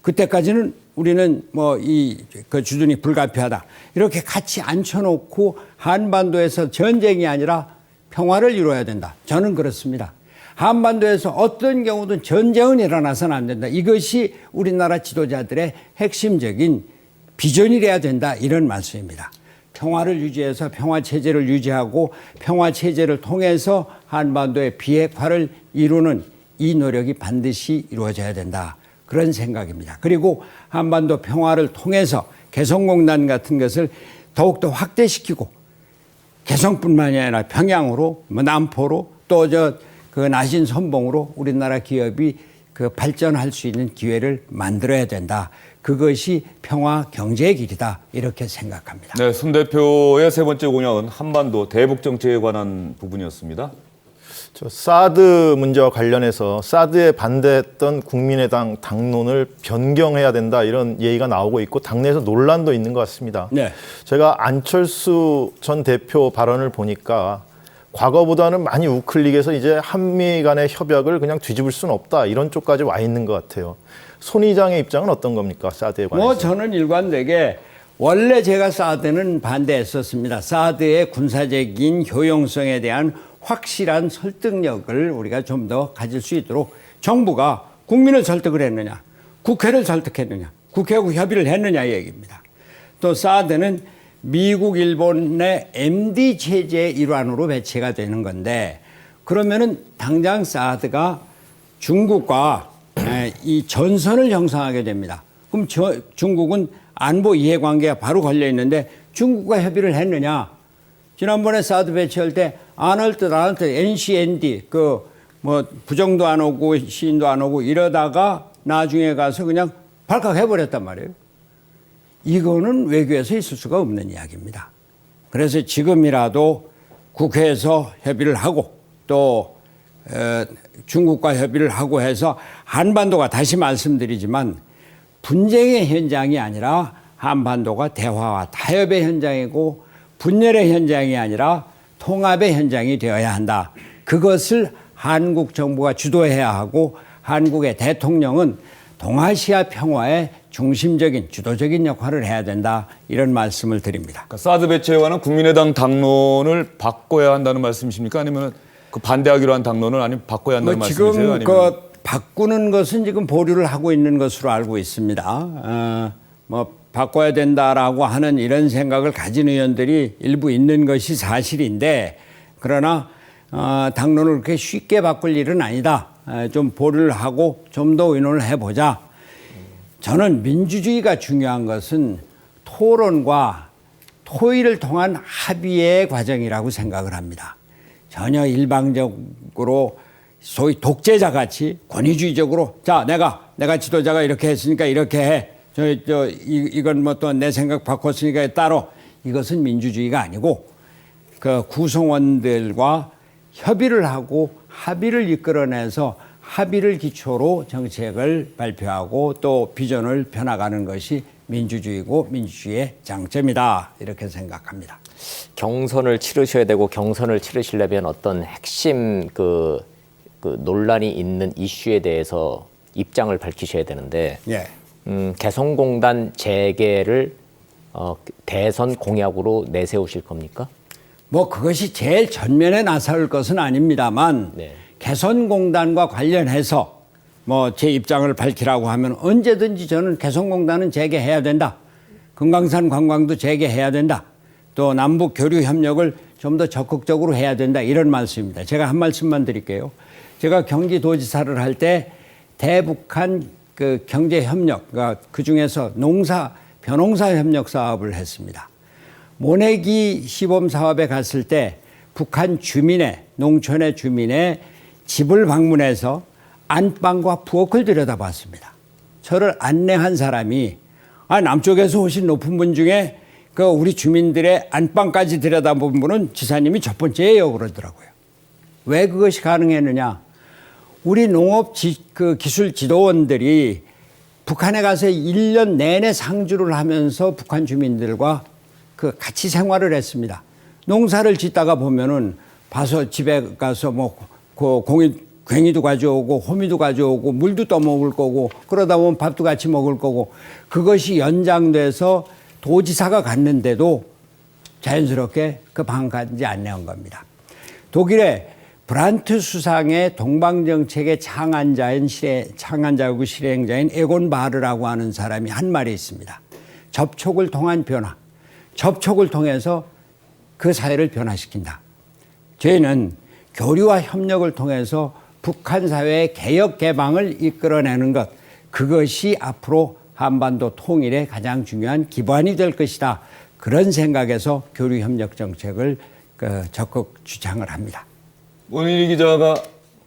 그때까지는 우리는 주둔이 불가피하다. 이렇게 같이 앉혀놓고 한반도에서 전쟁이 아니라 평화를 이루어야 된다. 저는 그렇습니다. 한반도에서 어떤 경우든 전쟁은 일어나서는 안 된다. 이것이 우리나라 지도자들의 핵심적인 비전이래야 된다. 이런 말씀입니다. 평화를 유지해서 평화체제를 유지하고 평화체제를 통해서 한반도의 비핵화를 이루는 이 노력이 반드시 이루어져야 된다. 그런 생각입니다. 그리고 한반도 평화를 통해서 개성공단 같은 것을 더욱더 확대시키고 개성뿐만이 아니라 평양으로 남포로 또 나신 선봉으로 우리나라 기업이 발전할 수 있는 기회를 만들어야 된다. 그것이 평화 경제의 길이다. 이렇게 생각합니다. 네, 손 대표의 세 번째 공약은 한반도 대북 정책에 관한 부분이었습니다. 저 사드 문제와 관련해서 사드에 반대했던 국민의당 당론을 변경해야 된다 이런 얘기가 나오고 있고 당내에서 논란도 있는 것 같습니다. 네. 제가 안철수 전 대표 발언을 보니까 과거보다는 많이 우클릭해서 이제 한미 간의 협약을 그냥 뒤집을 수는 없다 이런 쪽까지 와 있는 것 같아요. 손 의장의 입장은 어떤 겁니까? 사드에 관해서. 뭐 저는 일관되게 원래 제가 사드는 반대했었습니다. 사드의 군사적인 효용성에 대한 확실한 설득력을 우리가 좀 더 가질 수 있도록 정부가 국민을 설득을 했느냐, 국회를 설득했느냐, 국회하고 협의를 했느냐 이 얘기입니다. 또 사드는 미국, 일본의 MD 체제의 일환으로 배치가 되는 건데 그러면은 당장 사드가 중국과 이 전선을 형성하게 됩니다. 그럼 중국은 안보 이해관계가 바로 걸려 있는데 중국과 협의를 했느냐? 지난번에 사드 배치할 때 안 할 듯 NCND 뭐 부정도 안 오고 시인도 안 오고 이러다가 나중에 가서 그냥 발칵 해버렸단 말이에요. 이거는 외교에서 있을 수가 없는 이야기입니다. 그래서 지금이라도 국회에서 협의를 하고 또 중국과 협의를 하고 해서 한반도가 다시 말씀드리지만 분쟁의 현장이 아니라 한반도가 대화와 타협의 현장이고 분열의 현장이 아니라 통합의 현장이 되어야 한다. 그것을 한국 정부가 주도해야 하고 한국의 대통령은 동아시아 평화의 중심적인 주도적인 역할을 해야 된다. 이런 말씀을 드립니다. 그러니까 사드 배치에 관한 국민의당 당론을 바꿔야 한다는 말씀이십니까? 아니면 그 반대하기로 한 당론을 아니면 바꿔야 한다는 말씀이세요? 지금 아니면 바꾸는 것은 지금 보류를 하고 있는 것으로 알고 있습니다. 뭐 바꿔야 된다라고 하는 이런 생각을 가진 의원들이 일부 있는 것이 사실인데 그러나 당론을 그렇게 쉽게 바꿀 일은 아니다. 좀 보류를 하고 좀 더 의논을 해보자. 저는 민주주의가 중요한 것은 토론과 토의를 통한 합의의 과정이라고 생각을 합니다. 전혀 일방적으로 소위 독재자 같이 권위주의적으로 자 내가 지도자가 이렇게 했으니까 이렇게 해. 이건 뭐 또 내 생각 바꿨으니까 따로 이것은 민주주의가 아니고 그 구성원들과 협의를 하고 합의를 이끌어내서 합의를 기초로 정책을 발표하고 또 비전을 펴나가는 것이 민주주의고 민주주의의 장점이다 이렇게 생각합니다. 경선을 치르셔야 되고 경선을 치르시려면 어떤 핵심 그 논란이 있는 이슈에 대해서 입장을 밝히셔야 되는데 예. 개성공단 재개를 대선 공약으로 내세우실 겁니까? 뭐 그것이 제일 전면에 나설 것은 아닙니다만 네. 개성공단과 관련해서 뭐 제 입장을 밝히라고 하면 언제든지 저는 개성공단은 재개해야 된다. 금강산 관광도 재개해야 된다. 또 남북 교류 협력을 좀 더 적극적으로 해야 된다. 이런 말씀입니다. 제가 한 말씀만 드릴게요. 제가 경기도지사를 할 때 대북한 그 경제 협력, 그 중에서 벼농사 협력 사업을 했습니다. 모내기 시범 사업에 갔을 때 북한 주민의 농촌의 주민의 집을 방문해서 안방과 부엌을 들여다봤습니다. 저를 안내한 사람이 남쪽에서 오신 높은 분 중에 그 우리 주민들의 안방까지 들여다본 분은 지사님이 첫 번째예요 그러더라고요. 왜 그것이 가능했느냐? 우리 농업 기술 지도원들이 북한에 가서 1년 내내 상주를 하면서 북한 주민들과 같이 생활을 했습니다. 농사를 짓다가 보면은 봐서 집에 가서 뭐 괭이도 가져오고 호미도 가져오고 물도 떠먹을 거고 그러다 보면 밥도 같이 먹을 거고 그것이 연장돼서 도지사가 갔는데도 자연스럽게 그 방까지 안내한 겁니다. 독일의 브란트 수상의 동방정책의 창안자이고 실행자인 에곤 바르라고 하는 사람이 한 말이 있습니다. 접촉을 통한 변화, 접촉을 통해서 그 사회를 변화시킨다. 저희는 교류와 협력을 통해서 북한 사회의 개혁 개방을 이끌어내는 것, 그것이 앞으로 한반도 통일의 가장 중요한 기반이 될 것이다. 그런 생각에서 교류 협력 정책을 적극 주장을 합니다. 원일이 기자가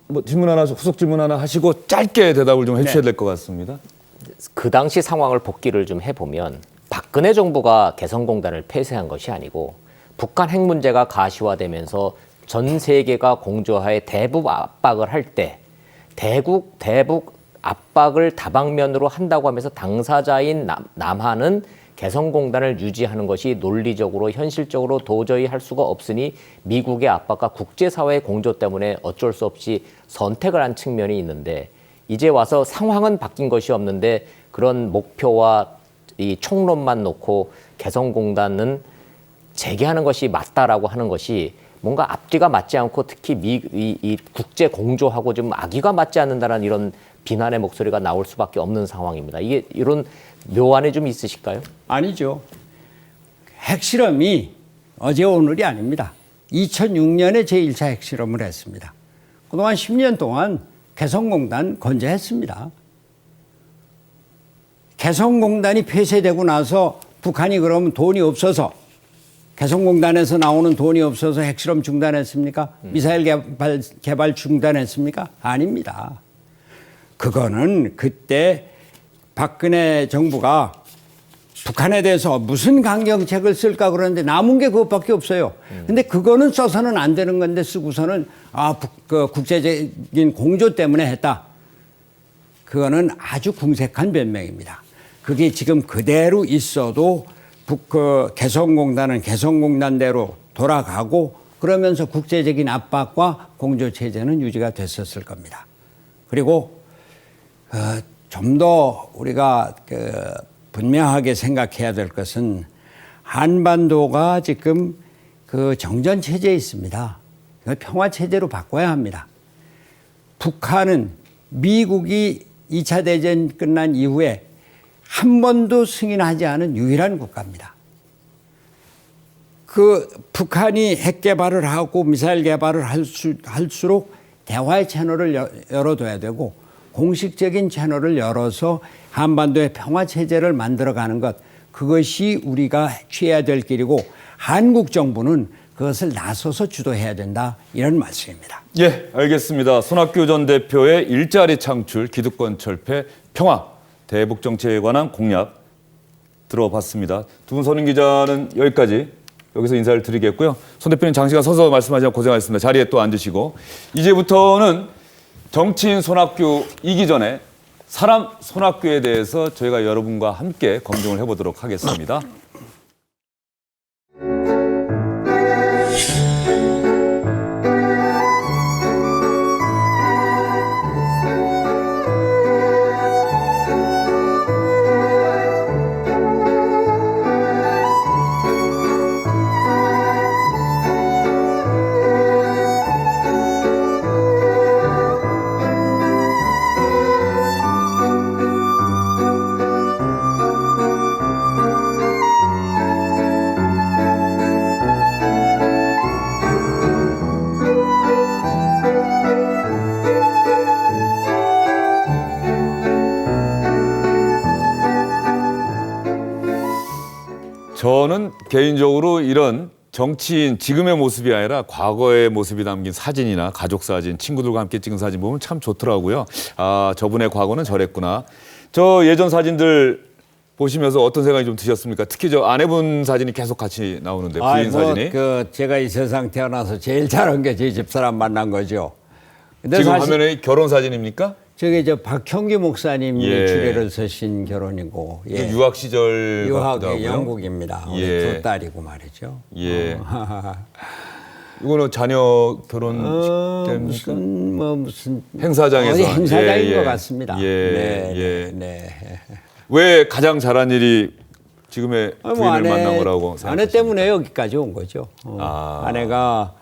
뭐 질문 하나, 후속 질문 하나 하시고 짧게 대답을 좀 해주셔야 될 것 같습니다. 그 당시 상황을 복기를 좀 해보면 박근혜 정부가 개성공단을 폐쇄한 것이 아니고 북한 핵 문제가 가시화되면서 전 세계가 공조하에 대북 압박을 할 때 대북 압박을 다방면으로 한다고 하면서 당사자인 남한은 개성공단을 유지하는 것이 논리적으로 현실적으로 도저히 할 수가 없으니 미국의 압박과 국제사회의 공조 때문에 어쩔 수 없이 선택을 한 측면이 있는데 이제 와서 상황은 바뀐 것이 없는데 그런 목표와 이 총론만 놓고 개성공단은 재개하는 것이 맞다라고 하는 것이 뭔가 앞뒤가 맞지 않고 특히 이 국제 공조하고 좀 악의가 맞지 않는다는 이런 비난의 목소리가 나올 수밖에 없는 상황입니다. 이게 이런 묘안이 좀 있으실까요? 아니죠. 핵실험이 어제 오늘이 아닙니다. 2006년에 제1차 핵실험을 했습니다. 그동안 10년 동안 개성공단 건재했습니다. 개성공단이 폐쇄되고 나서 북한이 그러면 돈이 없어서 개성공단에서 나오는 돈이 없어서 핵실험 중단했습니까? 미사일 개발 중단했습니까? 아닙니다. 그거는 그때 박근혜 정부가 북한에 대해서 무슨 강경책을 쓸까 그러는데 남은 게 그것밖에 없어요. 근데 그거는 써서는 안 되는 건데 쓰고서는 그 국제적인 공조 때문에 했다. 그거는 아주 궁색한 변명입니다. 그게 지금 그대로 있어도 개성공단은 개성공단대로 돌아가고 그러면서 국제적인 압박과 공조 체제는 유지가 됐었을 겁니다. 그리고 좀 더 우리가 분명하게 생각해야 될 것은 한반도가 지금 그 정전 체제에 있습니다. 평화 체제로 바꿔야 합니다. 북한은 미국이 2차 대전 끝난 이후에 한 번도 승인하지 않은 유일한 국가입니다. 그 북한이 핵 개발을 하고 미사일 개발을 할수록 대화의 채널을 열어둬야 되고 공식적인 채널을 열어서 한반도의 평화 체제를 만들어가는 것, 그것이 우리가 취해야 될 길이고 한국 정부는 그것을 나서서 주도해야 된다, 이런 말씀입니다. 예, 알겠습니다. 손학규 전 대표의 일자리 창출, 기득권 철폐, 평화, 대북 정책에 관한 공약 들어봤습니다. 두 분 선임 기자는 여기서 인사를 드리겠고요. 손 대표님 장시간 서서 말씀하시면 고생하셨습니다. 자리에 또 앉으시고. 이제부터는 정치인 손학규이기 전에 사람 손학규에 대해서 저희가 여러분과 함께 검증을 해보도록 하겠습니다. 저는 개인적으로 이런 정치인 지금의 모습이 아니라 과거의 모습이 담긴 사진이나 가족 사진, 친구들과 함께 찍은 사진 보면 참 좋더라고요. 아, 저분의 과거는 저랬구나. 저 예전 사진들 보시면서 어떤 생각이 좀 드셨습니까? 특히 저 아내분 사진이 계속 같이 나오는데, 부인 사진이. 제가 이 세상 태어나서 제일 잘한 게 제 집사람 만난 거죠. 근데 지금 화면에 결혼 사진입니까? 저게 박형규 목사님이 예. 주례를 서신 결혼이고, 예. 유학 시절 유학의 영국입니다. 우리 예. 두 딸이고 말이죠. 예. 이거는 자녀 결혼식 때입니까? 무슨 행사장에서. 어디 행사장인 예, 것 예. 같습니다. 예, 네, 예. 네. 왜 가장 잘한 일이 지금의 부인을 만난 거라고 생각하십니까? 아내 때문에 여기까지 온 거죠. 아내가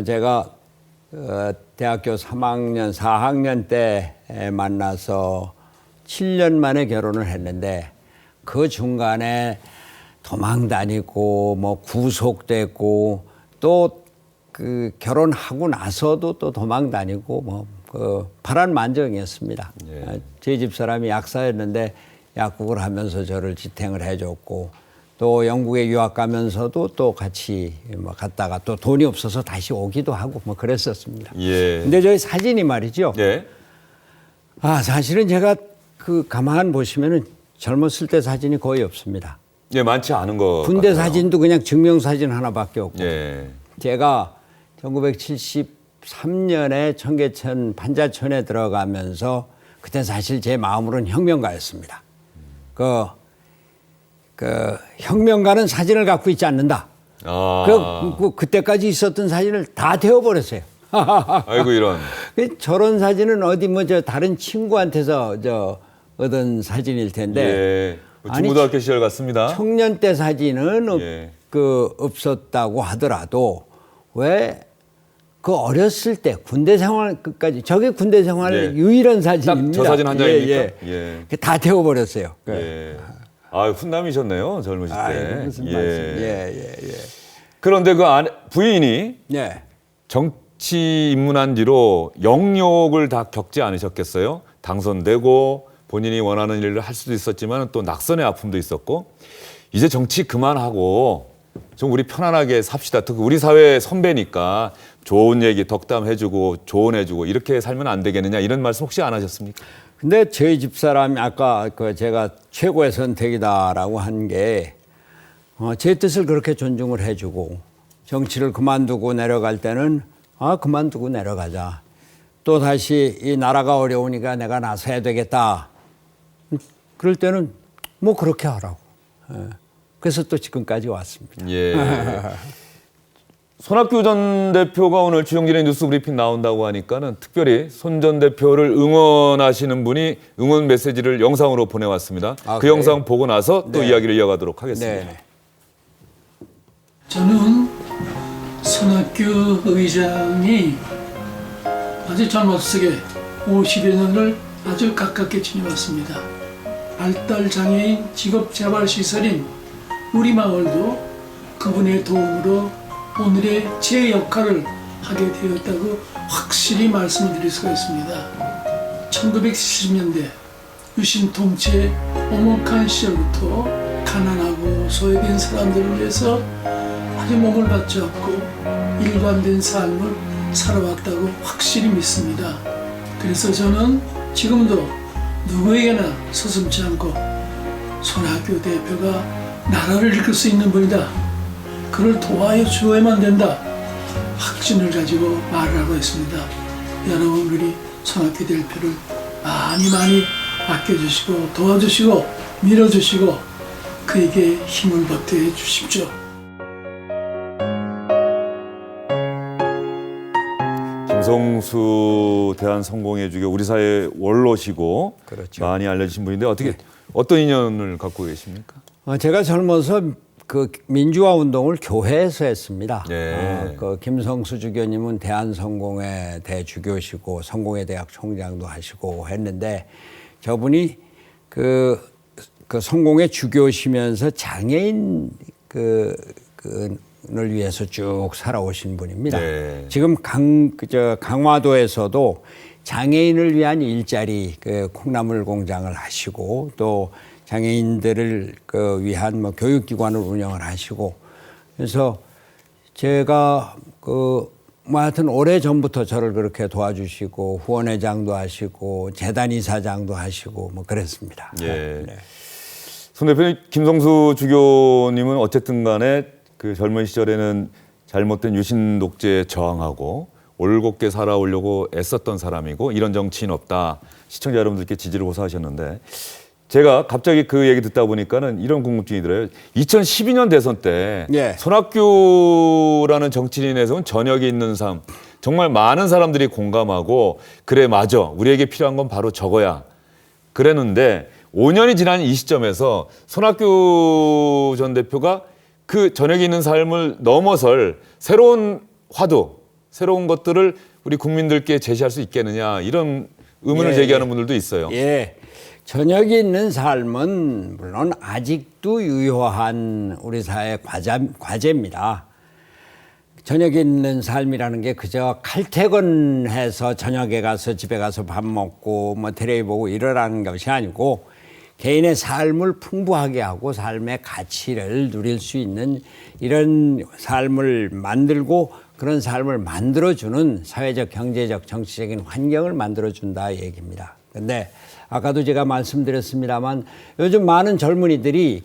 제가 대학교 3학년, 4학년 때 만나서 7년 만에 결혼을 했는데 그 중간에 도망 다니고 뭐 구속되고 또 그 결혼하고 나서도 또 도망 다니고 뭐 그 파란만장이었습니다. 예. 제 집사람이 약사였는데 약국을 하면서 저를 지탱을 해줬고 또 영국에 유학 가면서도 또 같이 뭐 갔다가 또 돈이 없어서 다시 오기도 하고 뭐 그랬었습니다. 예. 근데 저희 사진이 말이죠. 예. 사실은 제가 가만 보시면은 젊었을 때 사진이 거의 없습니다. 예, 많지 않은 거 군대 같아요. 사진도 그냥 증명사진 하나밖에 없고. 예. 제가 1973년에 청계천 판자촌에 들어가면서 그때 사실 제 마음으로는 혁명가였습니다. 그 혁명가는 사진을 갖고 있지 않는다. 그때까지 있었던 사진을 다 태워버렸어요. 아이고 이런. 저런 사진은 어디 다른 친구한테서 얻은 사진일 텐데. 예. 중고등학교 시절 같습니다. 청년 때 사진은 예. 없었다고 하더라도 왜 그 어렸을 때 군대 생활 끝까지 저게 군대 생활 예. 유일한 사진입니다. 딱 저 사진 한 장입니까? 예. 다 태워버렸어요. 예. 아, 훈남이셨네요, 젊으실 때. 아이, 무슨 말씀? 예. 그런데 그 부인이 예. 정치 입문한 뒤로 영욕을 다 겪지 않으셨겠어요? 당선되고 본인이 원하는 일을 할 수도 있었지만 또 낙선의 아픔도 있었고 이제 정치 그만하고 좀 우리 편안하게 삽시다. 특히 우리 사회 선배니까 좋은 얘기 덕담해주고 조언해주고 이렇게 살면 안 되겠느냐 이런 말씀 혹시 안 하셨습니까? 근데 저희 집사람이 아까 제가 최고의 선택이다라고 한 게 제 뜻을 그렇게 존중을 해주고 정치를 그만두고 내려갈 때는 그만두고 내려가자. 또 다시 이 나라가 어려우니까 내가 나서야 되겠다. 그럴 때는 뭐 그렇게 하라고. 그래서 또 지금까지 왔습니다. 예. 손학규 전 대표가 오늘 주영진의 뉴스 브리핑 나온다고 하니까는 특별히 손 전 대표를 응원하시는 분이 응원 메시지를 영상으로 보내왔습니다. 그 그래요? 영상 보고 나서 또 네. 이야기를 이어가도록 하겠습니다. 네. 저는 손학규 의장이 아주 젊었을 때 50여 년을 아주 가깝게 지내왔습니다. 발달 장애인 직업재활시설인 우리 마을도 그분의 도움으로 오늘의 제 역할을 하게 되었다고 확실히 말씀을 드릴 수가 있습니다. 1970년대 유신 통치 엄혹한 시절부터 가난하고 소외된 사람들을 위해서 아주 몸을 바쳤고 일관된 삶을 살아왔다고 확실히 믿습니다. 그래서 저는 지금도 누구에게나 서슴지 않고 손학규 대표가 나라를 이끌 수 있는 분이다. 그를 도와줘 주어야만 된다. 확신을 가지고 말을 하고 있습니다. 여러분 우리 손학규 대표를 많이 아껴주시고 도와주시고 밀어주시고 그에게 힘을 보태해 주십시오. 김성수 대한성공회 주교 우리 사회 원로시고 그렇죠. 많이 알려주신 분인데 어떤 인연을 갖고 계십니까? 제가 젊어서 그 민주화 운동을 교회에서 했습니다. 예. 그 김성수 주교님은 대한성공회 대주교시고 성공회대학 총장도 하시고 했는데 저분이 그 성공회 주교시면서 장애인 을 위해서 쭉 살아오신 분입니다. 네. 지금 강화도에서도 장애인을 위한 일자리 콩나물 공장을 하시고 또 장애인들을 위한 교육기관을 운영을 하시고 그래서 제가 하여튼 오래 전부터 저를 그렇게 도와주시고 후원회장도 하시고 재단 이사장도 하시고 그랬습니다. 예. 네. 손 대표님 김성수 주교님은 어쨌든 간에 그 젊은 시절에는 잘못된 유신 독재에 저항하고 올곧게 살아오려고 애썼던 사람이고 이런 정치인 없다. 시청자 여러분들께 지지를 호소하셨는데 제가 갑자기 그 얘기 듣다 보니까는 이런 궁금증이 들어요. 2012년 대선 때 예. 손학규라는 정치인에서는 저녁이 있는 삶 정말 많은 사람들이 공감하고 그래 맞아 우리에게 필요한 건 바로 저거야 그랬는데 5년이 지난 이 시점에서 손학규 전 대표가 그 저녁에 있는 삶을 넘어설 새로운 화두, 새로운 것들을 우리 국민들께 제시할 수 있겠느냐 이런 의문을 제기하는 분들도 있어요. 예, 저녁에 있는 삶은 물론 아직도 유효한 우리 사회 과제입니다. 저녁에 있는 삶이라는 게 그저 칼퇴근해서 저녁에 가서 집에 가서 밥 먹고 텔레비 보고 이러라는 것이 아니고 개인의 삶을 풍부하게 하고 삶의 가치를 누릴 수 있는 이런 삶을 만들고 그런 삶을 만들어주는 사회적, 경제적, 정치적인 환경을 만들어준다 얘기입니다. 그런데 아까도 제가 말씀드렸습니다만 요즘 많은 젊은이들이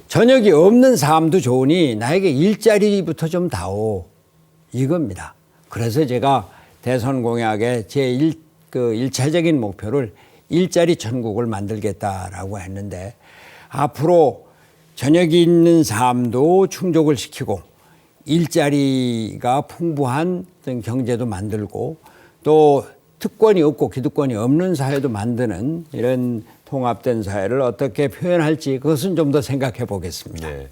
저녁이 없는 삶도 좋으니 나에게 일자리부터 좀 다오 이겁니다. 그래서 제가 대선 공약에 그 일차적인 목표를 일자리 천국을 만들겠다라고 했는데 앞으로 저녁이 있는 삶도 충족을 시키고 일자리가 풍부한 어떤 경제도 만들고 또 특권이 없고 기득권이 없는 사회도 만드는 이런 통합된 사회를 어떻게 표현할지 그것은 좀 더 생각해 보겠습니다. 네.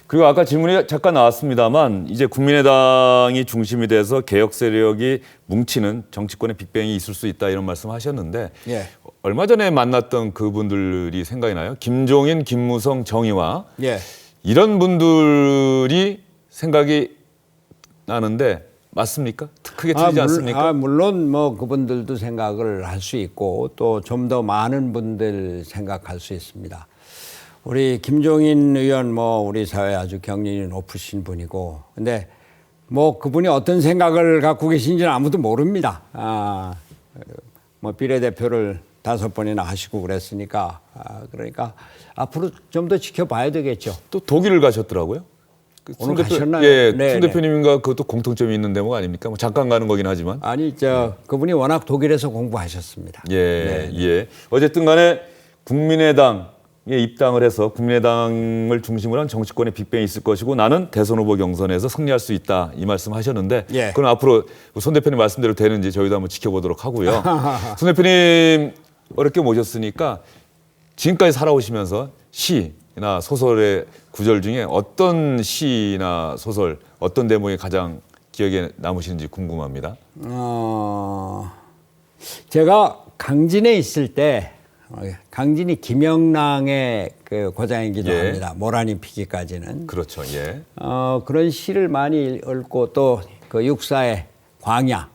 그리고 아까 질문이 잠깐 나왔습니다만 이제 국민의당이 중심이 돼서 개혁 세력이 뭉치는 정치권의 빅뱅이 있을 수 있다 이런 말씀하셨는데 예. 얼마 전에 만났던 그분들이 생각이 나요. 김종인, 김무성, 정의화 예. 이런 분들이 생각이 나는데 맞습니까? 크게 틀리지 않습니까? 물론 뭐 그분들도 생각을 할 수 있고 또 좀 더 많은 분들 생각할 수 있습니다. 우리 김종인 의원 뭐 우리 사회 아주 경륜이 높으신 분이고 근데 뭐 그분이 어떤 생각을 갖고 계신지는 아무도 모릅니다. 뭐 비례대표를 5번이나 하시고 그랬으니까 그러니까 앞으로 좀 더 지켜봐야 되겠죠. 또 독일을 가셨더라고요. 오늘 가셨나요? 예, 네, 송 대표님과 그것도 공통점이 있는 대목 아닙니까? 뭐 잠깐 가는 거긴 하지만. 아니 그분이 워낙 독일에서 공부하셨습니다. 예, 예. 어쨌든 간에 국민의당에 입당을 해서 국민의당을 중심으로 한 정치권의 빅뱅이 있을 것이고 나는 대선 후보 경선에서 승리할 수 있다 이 말씀 하셨는데 예. 그럼 앞으로 손 대표님 말씀대로 되는지 저희도 한번 지켜보도록 하고요. 손 대표님 어렵게 모셨으니까 지금까지 살아오시면서 시나 소설의 구절 중에 어떤 시나 소설 어떤 대목이 가장 기억에 남으시는지 궁금합니다. 제가 강진에 있을 때 강진이 김영랑의 그 고장이기도 예. 합니다. 모란이 피기까지는. 그렇죠. 예. 그런 시를 많이 읽고 또 그 육사의 광야.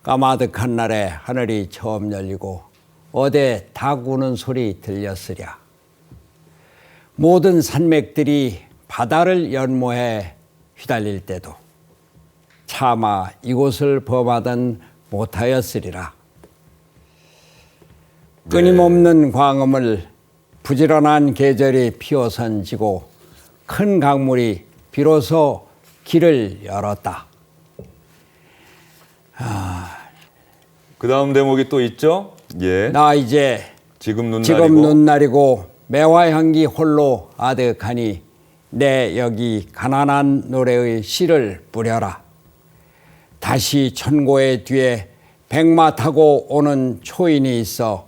까마득한 날에 하늘이 처음 열리고 어디 닭 우는 소리 들렸으랴. 모든 산맥들이 바다를 연모해 휘달릴 때도 차마 이곳을 범하던 못하였으리라. 끊임없는 광음을 부지런한 계절이 피어선 지고 큰 강물이 비로소 길을 열었다. 그 다음 대목이 또 있죠. 예. 나 이제 지금 지금 눈날이고 매화향기 홀로 아득하니 내 여기 가난한 노래의 씨를 뿌려라. 다시 천고의 뒤에 백마 타고 오는 초인이 있어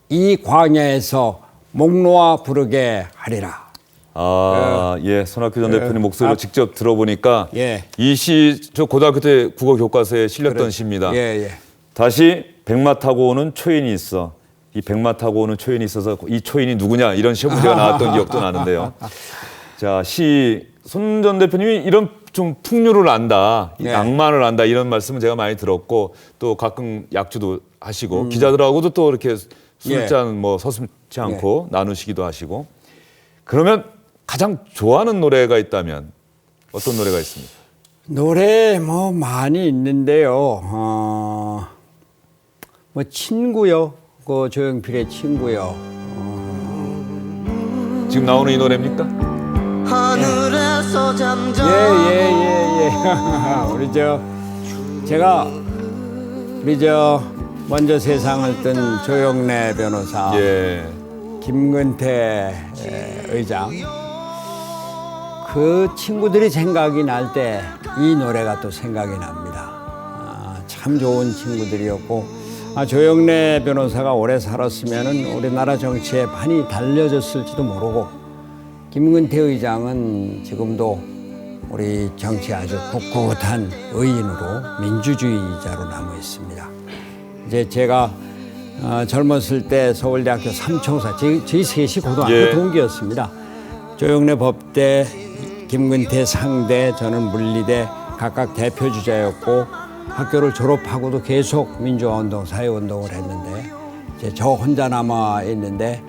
이 광야에서 목 놓아 부르게 하리라. 예, 손학규 전 대표님 목소리로 직접 들어보니까 예. 이 시 저 고등학교 때 국어 교과서에 실렸던 그래. 시입니다. 예. 다시 백마 타고 오는 초인이 있어. 이 백마 타고 오는 초인이 있어서 이 초인이 누구냐 이런 시험 문제가 나왔던 기억도 나는데요. 자, 손 전 대표님이 이런 좀 풍류를 안다, 네. 낭만을 안다 이런 말씀은 제가 많이 들었고 또 가끔 약주도 하시고 기자들하고도 또 이렇게 술잔 뭐 서슴지 않고 나누시기도 하시고 그러면 가장 좋아하는 노래가 있다면 어떤 노래가 있습니까? 노래 뭐 많이 있는데요. 뭐 친구요. 그 조용필의 친구요. 지금 나오는 이 노래입니까? 하늘에서 잠잠 예. 우리 먼저 세상을 뜬 조영래 변호사, 예. 김근태 의장. 그 친구들이 생각이 날 때 이 노래가 또 생각이 납니다. 참 좋은 친구들이었고 조영래 변호사가 오래 살았으면은 우리나라 정치에 많이 달려졌을지도 모르고 김근태 의장은 지금도 우리 정치에 아주 꿋꿋한 의인으로 민주주의자로 남아 있습니다. 이제 제가 젊었을 때 서울대학교 삼총사 저희 셋이 고등학교 예. 동기였습니다. 조영래 법대, 김근태 상대, 저는 물리대 각각 대표 주자였고 학교를 졸업하고도 계속 민주화운동, 사회운동을 했는데 이제 저 혼자 남아 있는데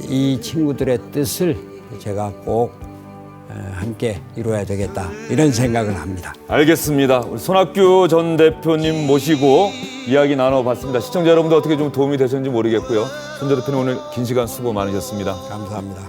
이 친구들의 뜻을 제가 꼭 함께 이루어야 되겠다 이런 생각을 합니다. 알겠습니다. 우리 손학규 전 대표님 모시고 이야기 나눠봤습니다. 시청자 여러분도 어떻게 좀 도움이 되셨는지 모르겠고요. 손 전 대표님 오늘 긴 시간 수고 많으셨습니다. 감사합니다.